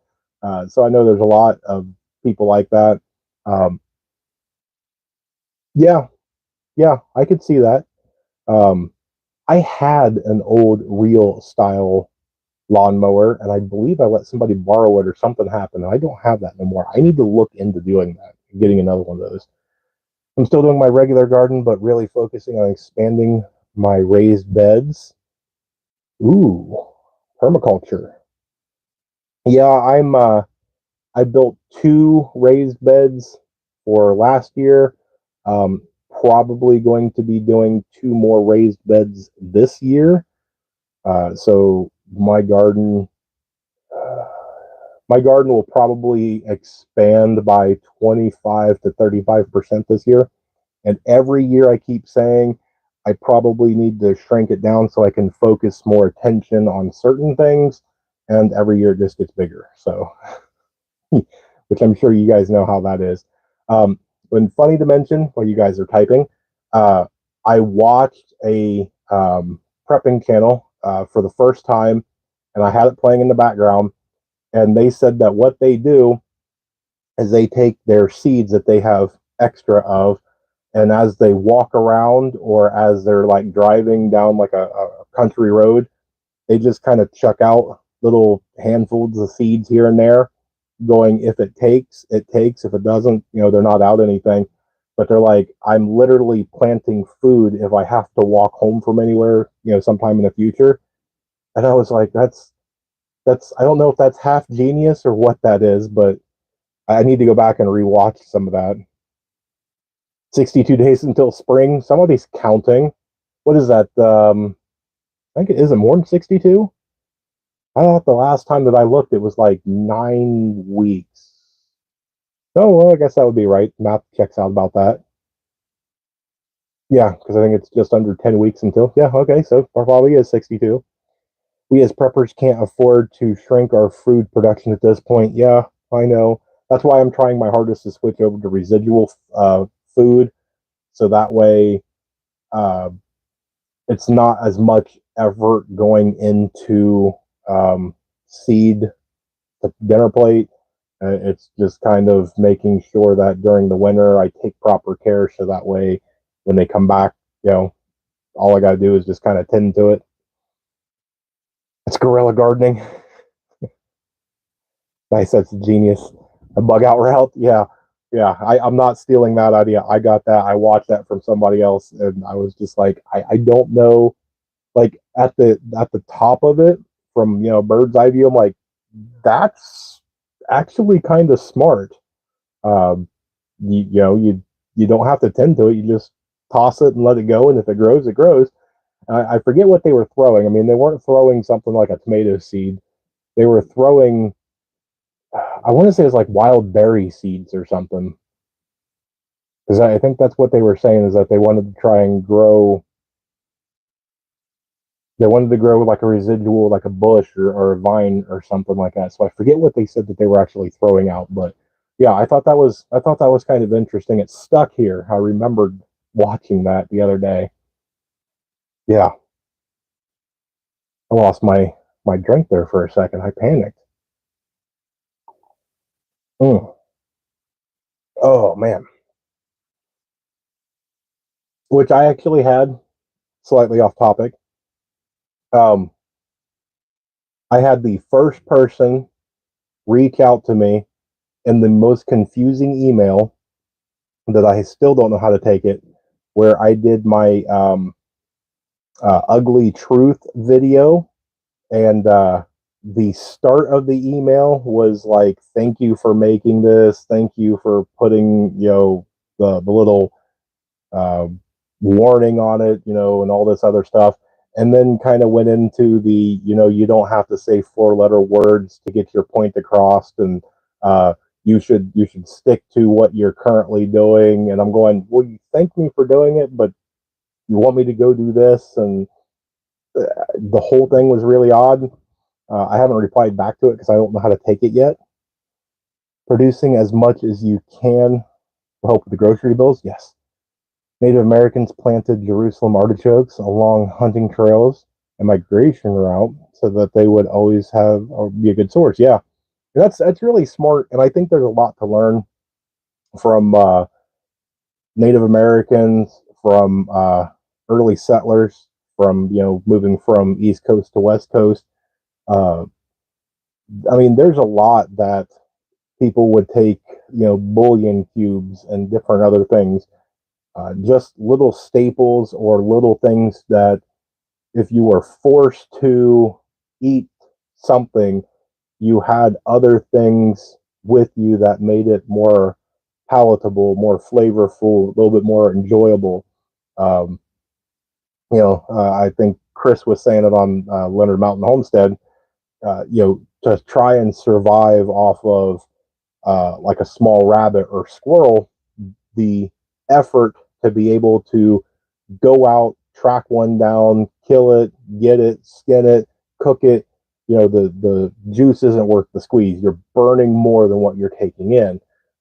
So I know there's a lot of people like that. Um, yeah, yeah, I could see that. Um, I had an old real style lawnmower, and I believe I let somebody borrow it or something happened. And I don't have that no more. I need to look into doing that, getting another one of those. I'm still doing my regular garden, but really focusing on expanding my raised beds. Ooh, permaculture. Yeah, I built two raised beds for last year. Um, Probably going to be doing two more raised beds this year. So my garden, my garden will probably expand by 25 to 35% this year. And every year I keep saying I probably need to shrink it down so I can focus more attention on certain things. And every year it just gets bigger. So, which I'm sure you guys know how that is. When funny to mention, while you guys are typing, uh, I watched a prepping channel for the first time, and I had it playing in the background. And they said that what they do is they take their seeds that they have extra of, and as they walk around or as they're like driving down like a country road, they just kind of chuck out little handfuls of seeds here and there, going, if it takes, it takes. If it doesn't, they're not out anything. But they're like, I'm literally planting food if I have to walk home from anywhere, sometime in the future. And I was like, that's I don't know if that's half genius or what that is, but I need to go back and rewatch some of that. 62 days until spring. Somebody's counting. What is that? I think it isn't more than 62. I thought the last time that I looked, it was like 9 weeks. Oh, well, I guess that would be right. Math checks out about that. Yeah, because I think it's just under 10 weeks until. Yeah, okay, so our probably is 62. We as preppers can't afford to shrink our food production at this point. Yeah, I know. That's why I'm trying my hardest to switch over to residual food, so that way uh, it's not as much effort going into seed the dinner plate. It's just kind of making sure that during the winter I take proper care, so that way when they come back, all I got to do is just kind of tend to it. It's guerrilla gardening. Nice, that's genius. A bug out route, yeah, yeah. I'm not stealing that idea. I got that. I watched that from somebody else, and I was just like, I don't know. Like at the top of it, from bird's eye view, I'm like, that's actually kind of smart. Um, you don't have to tend to it. You just toss it and let it go, and if it grows, it grows. I forget what they were throwing. I mean, they weren't throwing something like a tomato seed. They were throwing, I want to say it's like wild berry seeds or something. Because I think that's what they were saying, is that they wanted to try and grow. They wanted to grow like a residual, like a bush or a vine or something like that. So I forget what they said that they were actually throwing out, but yeah, I thought that was kind of interesting. It stuck here. I remembered watching that the other day. Yeah, I lost my drink there for a second. I panicked. Mm. Oh man, which I actually had, slightly off topic. Um, I had the first person reach out to me in the most confusing email that I still don't know how to take it, where I did my ugly truth video, and the start of the email was like, "Thank you for making this. Thank you for putting the little uh, warning on it, and all this other stuff." And then kind of went into the, you don't have to say four-letter words to get your point across, and uh, you should stick to what you're currently doing. And I'm going, well, you thank me for doing it, but you want me to go do this, and the whole thing was really odd. I haven't replied back to it because I don't know how to take it yet. Producing as much as you can to help with the grocery bills, yes. Native Americans planted Jerusalem artichokes along hunting trails and migration route so that they would always have or be a good source. Yeah, that's really smart, and I think there's a lot to learn from Native Americans, from early settlers, from moving from East Coast to West Coast. Uh, I mean, there's a lot that people would take, bullion cubes and different other things, just little staples or little things that if you were forced to eat something, you had other things with you that made it more palatable, more flavorful, a little bit more enjoyable. Um, I think Chris was saying it on Leonard Mountain Homestead. to try and survive off of like a small rabbit or squirrel, the effort to be able to go out, track one down, kill it, get it, skin it, cook it. The juice isn't worth the squeeze. You're burning more than what you're taking in.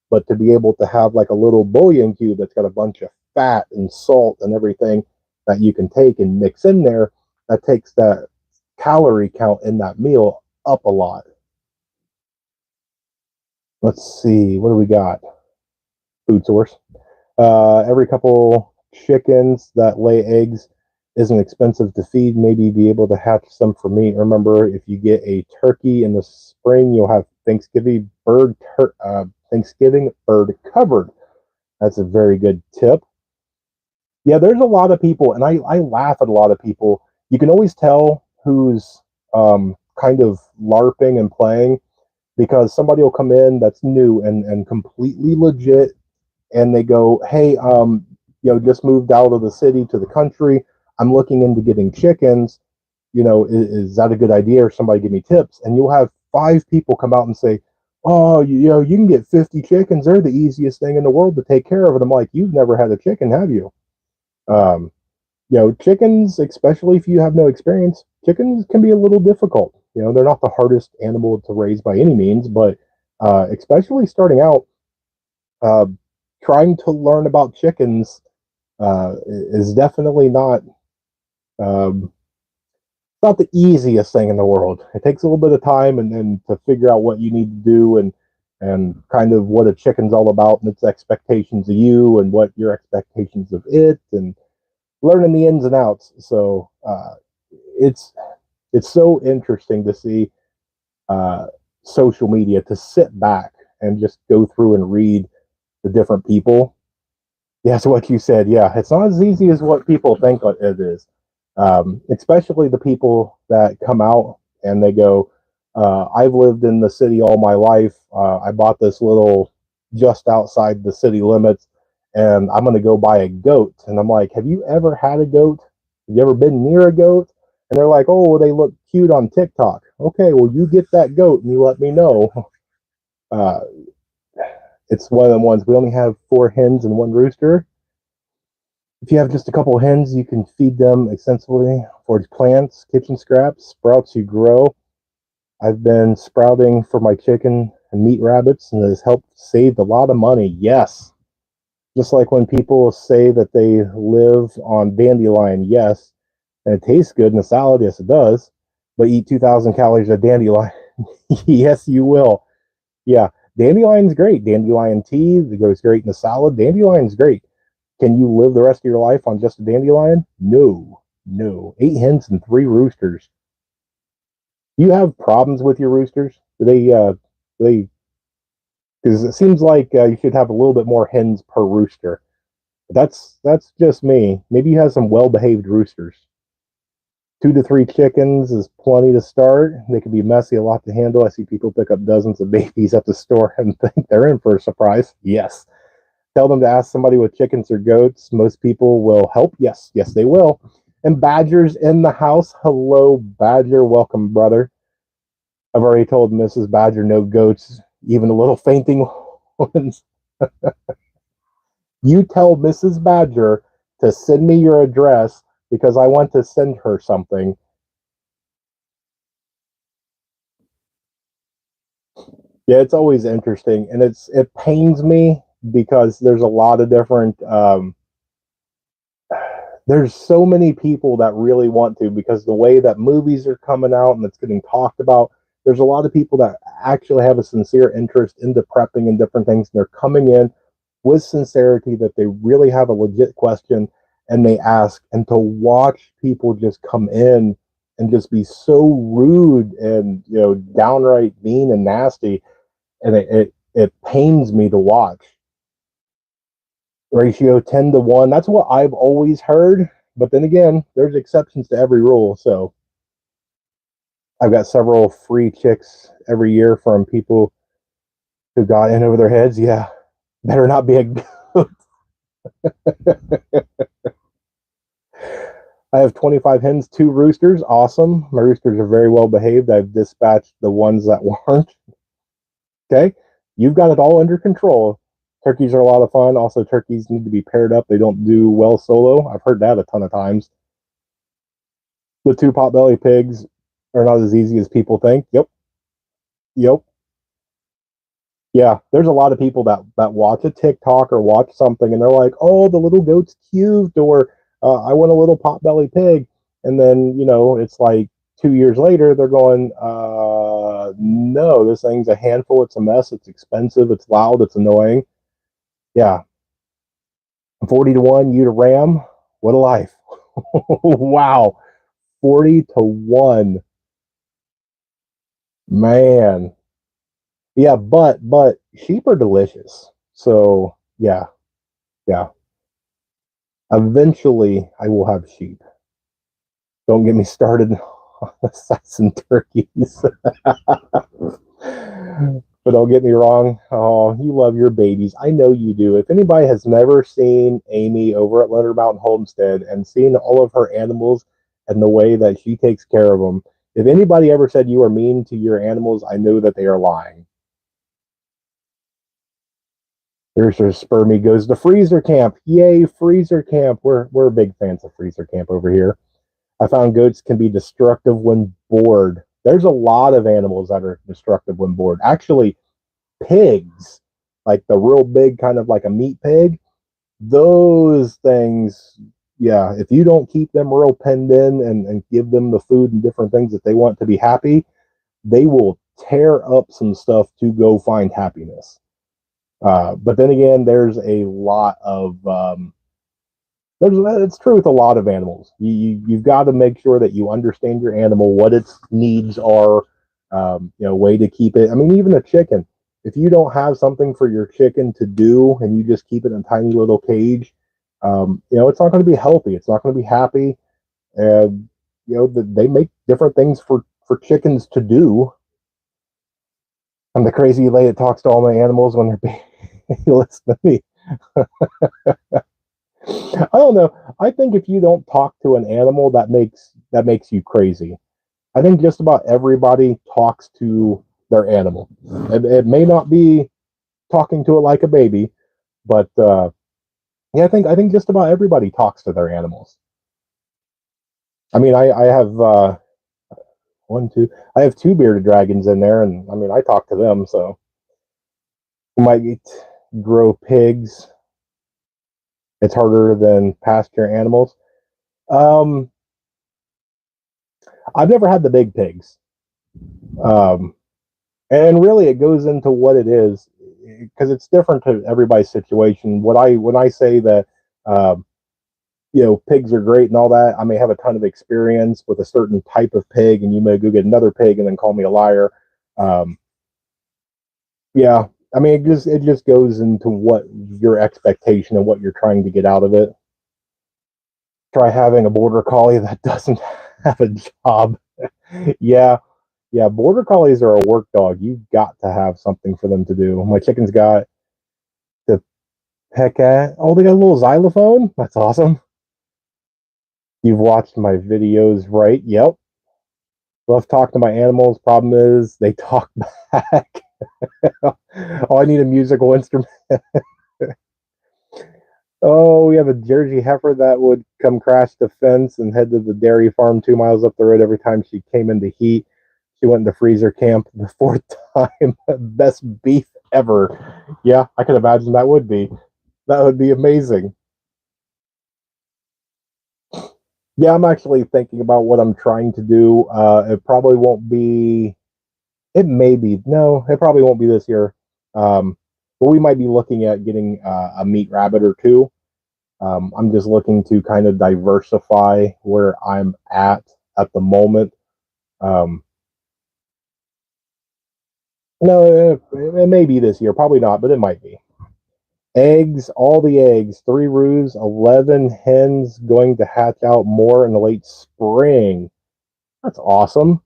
But to be able to have like a little bouillon cube that's got a bunch of fat and salt and everything that you can take and mix in there, that takes that calorie count in that meal up a lot. Let's see, what do we got? Food source. Every couple chickens that lay eggs isn't expensive to feed. Maybe be able to hatch some for meat. Remember, if you get a turkey in the spring, you'll have Thanksgiving bird covered. That's a very good tip. Yeah, there's a lot of people, and I laugh at a lot of people. You can always tell who's kind of LARPing and playing because somebody will come in that's new and completely legit, and they go, "Hey, just moved out of the city to the country. I'm looking into getting chickens. Is that a good idea? Or somebody give me tips?" And you'll have five people come out and say, "Oh, you can get 50 chickens. They're the easiest thing in the world to take care of." And I'm like, "You've never had a chicken, have you?" Um, chickens, especially if you have no experience, chickens can be a little difficult. They're not the hardest animal to raise by any means, but especially starting out, uh, trying to learn about chickens is definitely um, not the easiest thing in the world. It takes a little bit of time and to figure out what you need to do and kind of what a chicken's all about and its expectations of you and what your expectations of it and learning the ins and outs. So it's it's so interesting to see uh, social media, to sit back and just go through and read the different people. Yeah, so what you said, yeah, it's not as easy as what people think it is. Especially the people that come out and they go, I've lived in the city all my life. I bought this little just outside the city limits, and I'm going to go buy a goat. And I'm like, have you ever had a goat? Have you ever been near a goat? And they're like, oh, well, they look cute on TikTok. Okay, well, you get that goat and you let me know. Uh, it's one of the ones we only have 4 hens and 1 rooster. If you have just a couple of hens, you can feed them extensively for plants, kitchen scraps, sprouts you grow. I've been sprouting for my chicken and meat rabbits, and it has helped save a lot of money. Yes. Just like when people say that they live on dandelion, yes. And it tastes good in a salad, yes, it does. But eat 2,000 calories of dandelion. Yes, you will. Yeah. Dandelion's great. Dandelion tea, it goes great in a salad. Dandelion's great. Can you live the rest of your life on just a dandelion? No, no. 8 hens and 3 roosters. Do you have problems with your roosters? Do they, because it seems like you should have a little bit more hens per rooster. But that's just me. Maybe you have some well-behaved roosters. 2 to 3 chickens is plenty to start. They can be messy, a lot to handle. I see people pick up dozens of babies at the store and think they're in for a surprise. Yes. Tell them to ask somebody with chickens or goats. Most people will help. Yes, yes, they will. And Badger's in the house. Hello, Badger. Welcome, brother. I've already told Mrs. Badger no goats, even the little fainting ones. You tell Mrs. Badger to send me your address because I want to send her something. Yeah, it's always interesting, and it pains me because there's a lot of different there's so many people that really want to because the way that movies are coming out and it's getting talked about, there's a lot of people that actually have a sincere interest into prepping and different things. And they're coming in with sincerity that they really have a legit question and they ask. And to watch people just come in and just be so rude and downright mean and nasty, and it pains me to watch. Ratio 10 to 1. That's what I've always heard. But then again, there's exceptions to every rule. So I've got several free chicks every year from people who got in over their heads. Yeah, better not be a goat. I have 25 hens, 2 roosters. Awesome. My roosters are very well behaved. I've dispatched the ones that weren't. Okay. You've got it all under control. Turkeys are a lot of fun. Also, turkeys need to be paired up. They don't do well solo. I've heard that a ton of times. The 2 potbelly pigs are not as easy as people think. Yep. Yep. Yeah, there's a lot of people that watch a TikTok or watch something and they're like, "Oh, the little goat's cute," or "I want a little potbelly pig," and then it's like 2 years later they're going, "No, this thing's a handful. It's a mess. It's expensive. It's loud. It's annoying." Yeah, 40 to 1, you to Ram. What a life! Wow, 40 to 1, man. Yeah, but sheep are delicious. So yeah, yeah. Eventually, I will have sheep. Don't get me started on assassin turkeys. But don't get me wrong. Oh, you love your babies. I know you do. If anybody has never seen Amy over at Leonard Mountain Homestead and seen all of her animals and the way that she takes care of them, if anybody ever said you are mean to your animals, I know that they are lying. Here's her Spermie goes to freezer camp. Yay, freezer camp. We're big fans of freezer camp over here. I found goats can be destructive when bored. There's a lot of animals that are destructive when bored. Actually, pigs, like the real big kind of like a meat pig, those things, yeah, if you don't keep them real penned in and give them the food and different things that they want to be happy, they will tear up some stuff to go find happiness. But then again, there's a lot of it's true with a lot of animals. You've got to make sure that you understand your animal, what its needs are, way to keep it. I mean, even a chicken. If you don't have something for your chicken to do and you just keep it in a tiny little cage, it's not going to be healthy. It's not going to be happy. And they make different things for chickens to do. I'm the crazy lady that talks to all my animals when they're baby. Listen to me. I don't know. I think if you don't talk to an animal, that makes you crazy. I think just about everybody talks to their animal. It may not be talking to it like a baby, but yeah, I think just about everybody talks to their animals. I mean, I have one, two. I have 2 bearded dragons in there, and I mean, I talk to them. So you might grow pigs. It's harder than pasture animals. Um, I've never had the big pigs. Um, and really it goes into what it is because it's different to everybody's situation. When I say that um, pigs are great and all that, I may have a ton of experience with a certain type of pig, and you may go get another pig and then call me a liar. um, yeah, I mean, it just goes into what your expectation and what you're trying to get out of it. Try having a border collie that doesn't have a job. Yeah, yeah, border collies are a work dog. You've got to have something for them to do. My chicken's got the peck at. Oh, they got a little xylophone. That's awesome. You've watched my videos, right? Yep. Love talking to my animals. Problem is, they talk back. Oh, I need a musical instrument. Oh, we have a Jersey heifer that would come crash the fence and head to the dairy farm 2 miles up the road every time she came into heat. She went into freezer camp the 4th time. Best beef ever. Yeah, I can imagine that would be. That would be amazing. Yeah, I'm actually thinking about what I'm trying to do. It probably won't be. It may be. No, it probably won't be this year. Um, but we might be looking at getting a meat rabbit or two. I'm just looking to kind of diversify where I'm at the moment. Um, no, it may be this year. Probably not, but it might be. Eggs, all the eggs, 3 roos, 11 hens going to hatch out more in the late spring. That's awesome.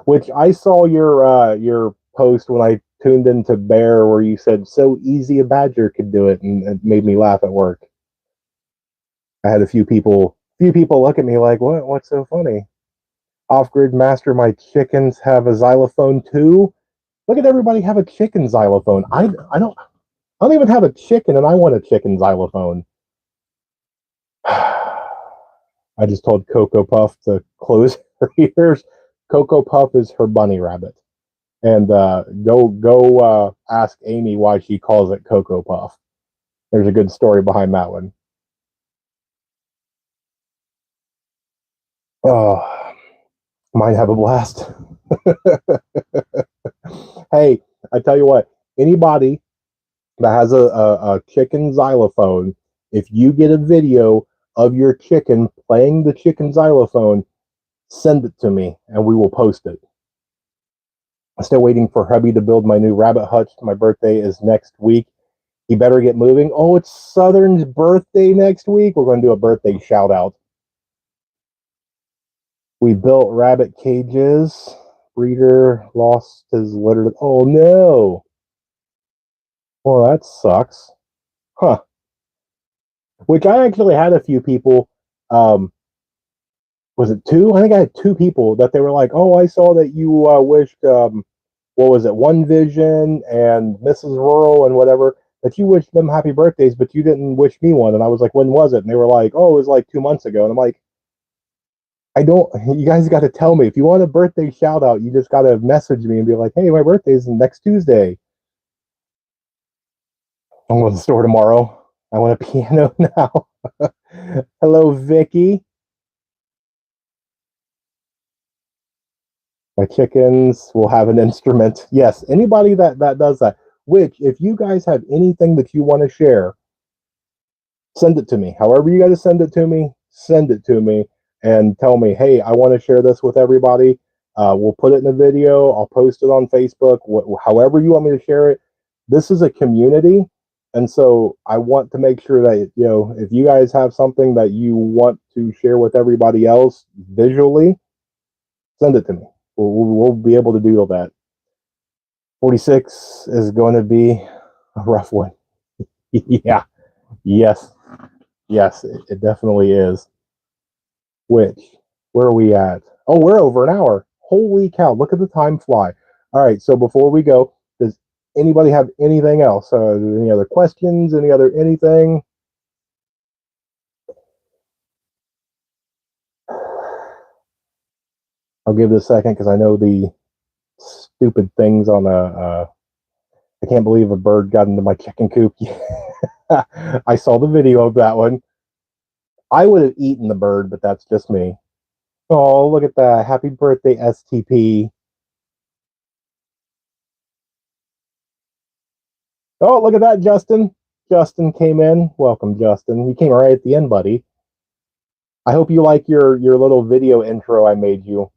Which I saw your post when I tuned into Bear where you said so easy a badger could do it, and it made me laugh at work. I had a few people Few people look at me like, what? What's so funny? Off-grid master, my chickens have a xylophone too. Look at everybody have a chicken xylophone. I don't even have a chicken, and I want a chicken xylophone. I just told Cocoa Puff to close her ears. Cocoa Puff is her bunny rabbit, and go ask Amy why she calls it Cocoa Puff. There's a good story behind that one. Oh, might have a blast. Hey, I tell you what, anybody that has a chicken xylophone, if you get a video of your chicken playing the chicken xylophone, send it to me and we will post it. I'm still waiting for hubby to build my new rabbit hutch. My birthday is next week. He better get moving. Oh, it's Southern's birthday next week. We're going to do a birthday shout out. We built rabbit cages. Breeder lost his litter. Oh no. Well, that sucks. Huh. Which I actually had a few people. Was it two? I think I had two people that they were like, "Oh, I saw that you wished what was it, One Vision and Mrs. Rural and whatever, that you wished them happy birthdays, but you didn't wish me one." And I was like, "When was it?" And they were like, "Oh, it was like 2 months ago." And I'm like, I don't. You guys got to tell me if you want a birthday shout out. You just got to message me and be like, "Hey, my birthday's next Tuesday. I'm going to the store tomorrow. I want a piano now." Hello, Vicky. My chickens will have an instrument. Yes, anybody that does that. Which, if you guys have anything that you want to share, send it to me. However you got to send it to me and tell me, hey, I want to share this with everybody. We'll put it in a video. I'll post it on Facebook. However you want me to share it. This is a community, and so I want to make sure that if you guys have something that you want to share with everybody else visually, send it to me. We'll be able to do all that. 46 is going to be a rough one. Yeah. Yes. Yes, it definitely is. Which, where are we at? Oh, we're over an hour. Holy cow, look at the time fly. All right, so before we go, does anybody have anything else? Any other questions? Any other anything? I'll give it a second because I know the stupid things on I can't believe a bird got into my chicken coop. I saw the video of that one. I would have eaten the bird, but that's just me. Oh, look at that. Happy birthday, STP. Oh, look at that, Justin. Justin came in. Welcome, Justin. You came right at the end, buddy. I hope you like your little video intro I made you.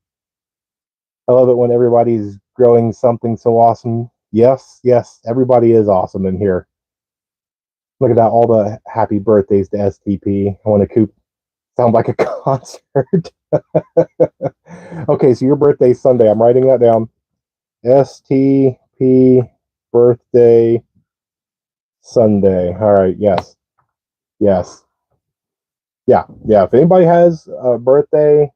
I love it when everybody's growing something so awesome. Yes, yes, everybody is awesome in here. Look at that, all the happy birthdays to STP. I want to coop sound like a concert. Okay, so your birthday's Sunday. I'm writing that down. STP birthday Sunday. All right, yes. Yes. Yeah, yeah. If anybody has a birthday,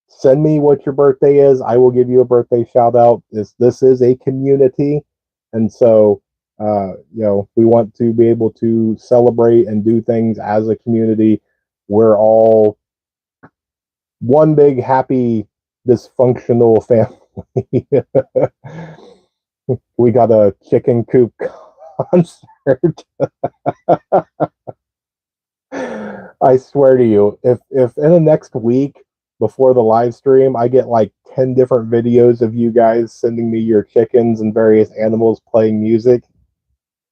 send me what your birthday is. I will give you a birthday shout out. This is a community, and so we want to be able to celebrate and do things as a community. We're all one big happy dysfunctional family. We got a chicken coop concert. I swear to you, if in the next week before the live stream I get like 10 different videos of you guys sending me your chickens and various animals playing music,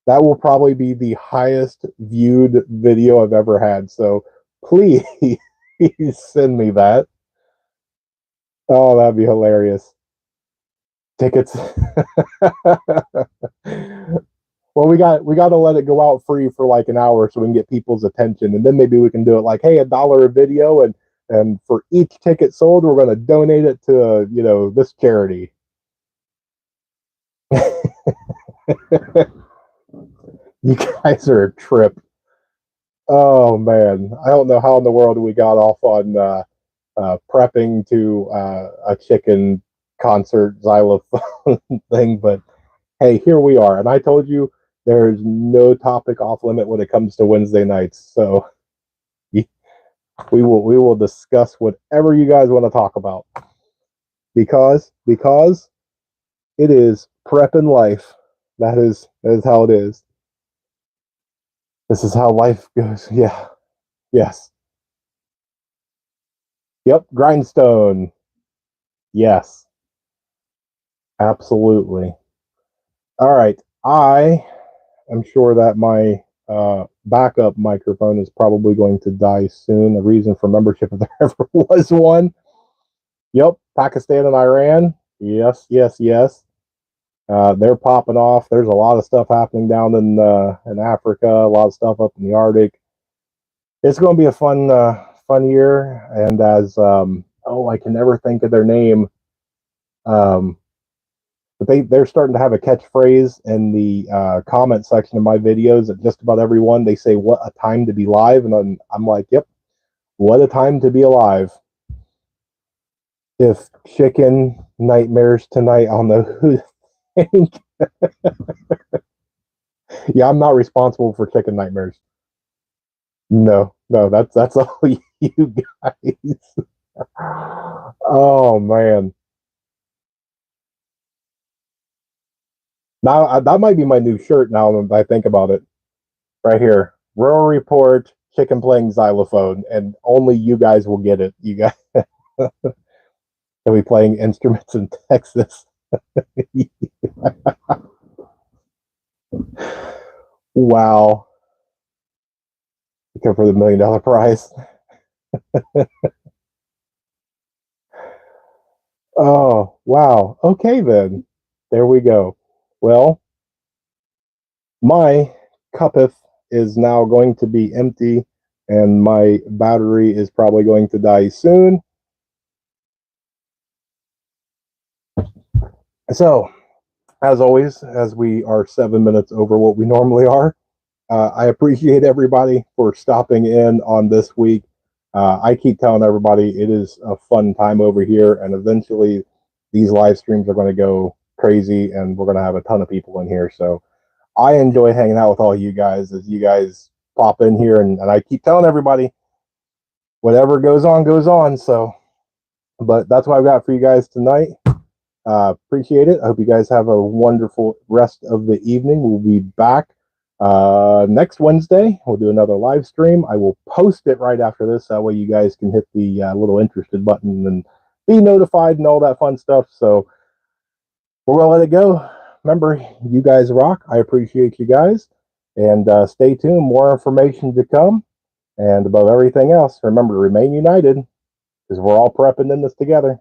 that will probably be the highest viewed video I've ever had. So please send me that. Oh, that'd be hilarious. Tickets. Well, we got to let it go out free for like an hour so we can get people's attention, and then maybe we can do it like, hey, $1 a video, and for each ticket sold, we're going to donate it to this charity. You guys are a trip. Oh man, I don't know how in the world we got off on prepping to a chicken concert xylophone thing, but hey, here we are. And I told you there's no topic off limit when it comes to Wednesday nights. So we will discuss whatever you guys want to talk about because it is prep in life. That is how it is. This is how life goes. Yeah. Yes. Yep. Grindstone. Yes. Absolutely. All right. I am sure that my backup microphone is probably going to die soon. A reason for membership, if there ever was one. Yep. Pakistan and Iran. Yes. Yes. Yes. They're popping off. There's a lot of stuff happening down in Africa. A lot of stuff up in the Arctic. It's going to be a fun year. And as oh, I can never think of their name. Um, but they're starting to have a catchphrase in the comment section of my videos. At just about everyone, they say, "What a time to be live," and I'm like, "Yep, what a time to be alive." If chicken nightmares tonight on the yeah, I'm not responsible for chicken nightmares. No, no, that's all you guys. Oh man, now that might be my new shirt. Now that I think about it, right here, Rural Report, chicken playing xylophone, and only you guys will get it. You guys will be playing instruments in Texas. Wow, looking for the $1 million prize. Oh wow. Okay then, there we go. Well, my cuppeth is now going to be empty and my battery is probably going to die soon. So, as always, as we are 7 minutes over what we normally are, I appreciate everybody for stopping in on this week. I keep telling everybody it is a fun time over here, and eventually these live streams are going to go crazy and we're going to have a ton of people in here. So, I enjoy hanging out with all you guys as you guys pop in here, and I keep telling everybody whatever goes on goes on. So, but that's what I've got for you guys tonight. Appreciate it. I hope you guys have a wonderful rest of the evening. We'll be back next Wednesday. We'll do another live stream. I will post it right after this. That way you guys can hit the little interested button and be notified and all that fun stuff. So we're going to let it go. Remember, you guys rock. I appreciate you guys. And stay tuned. More information to come. And above everything else, remember to remain united because we're all prepping in this together.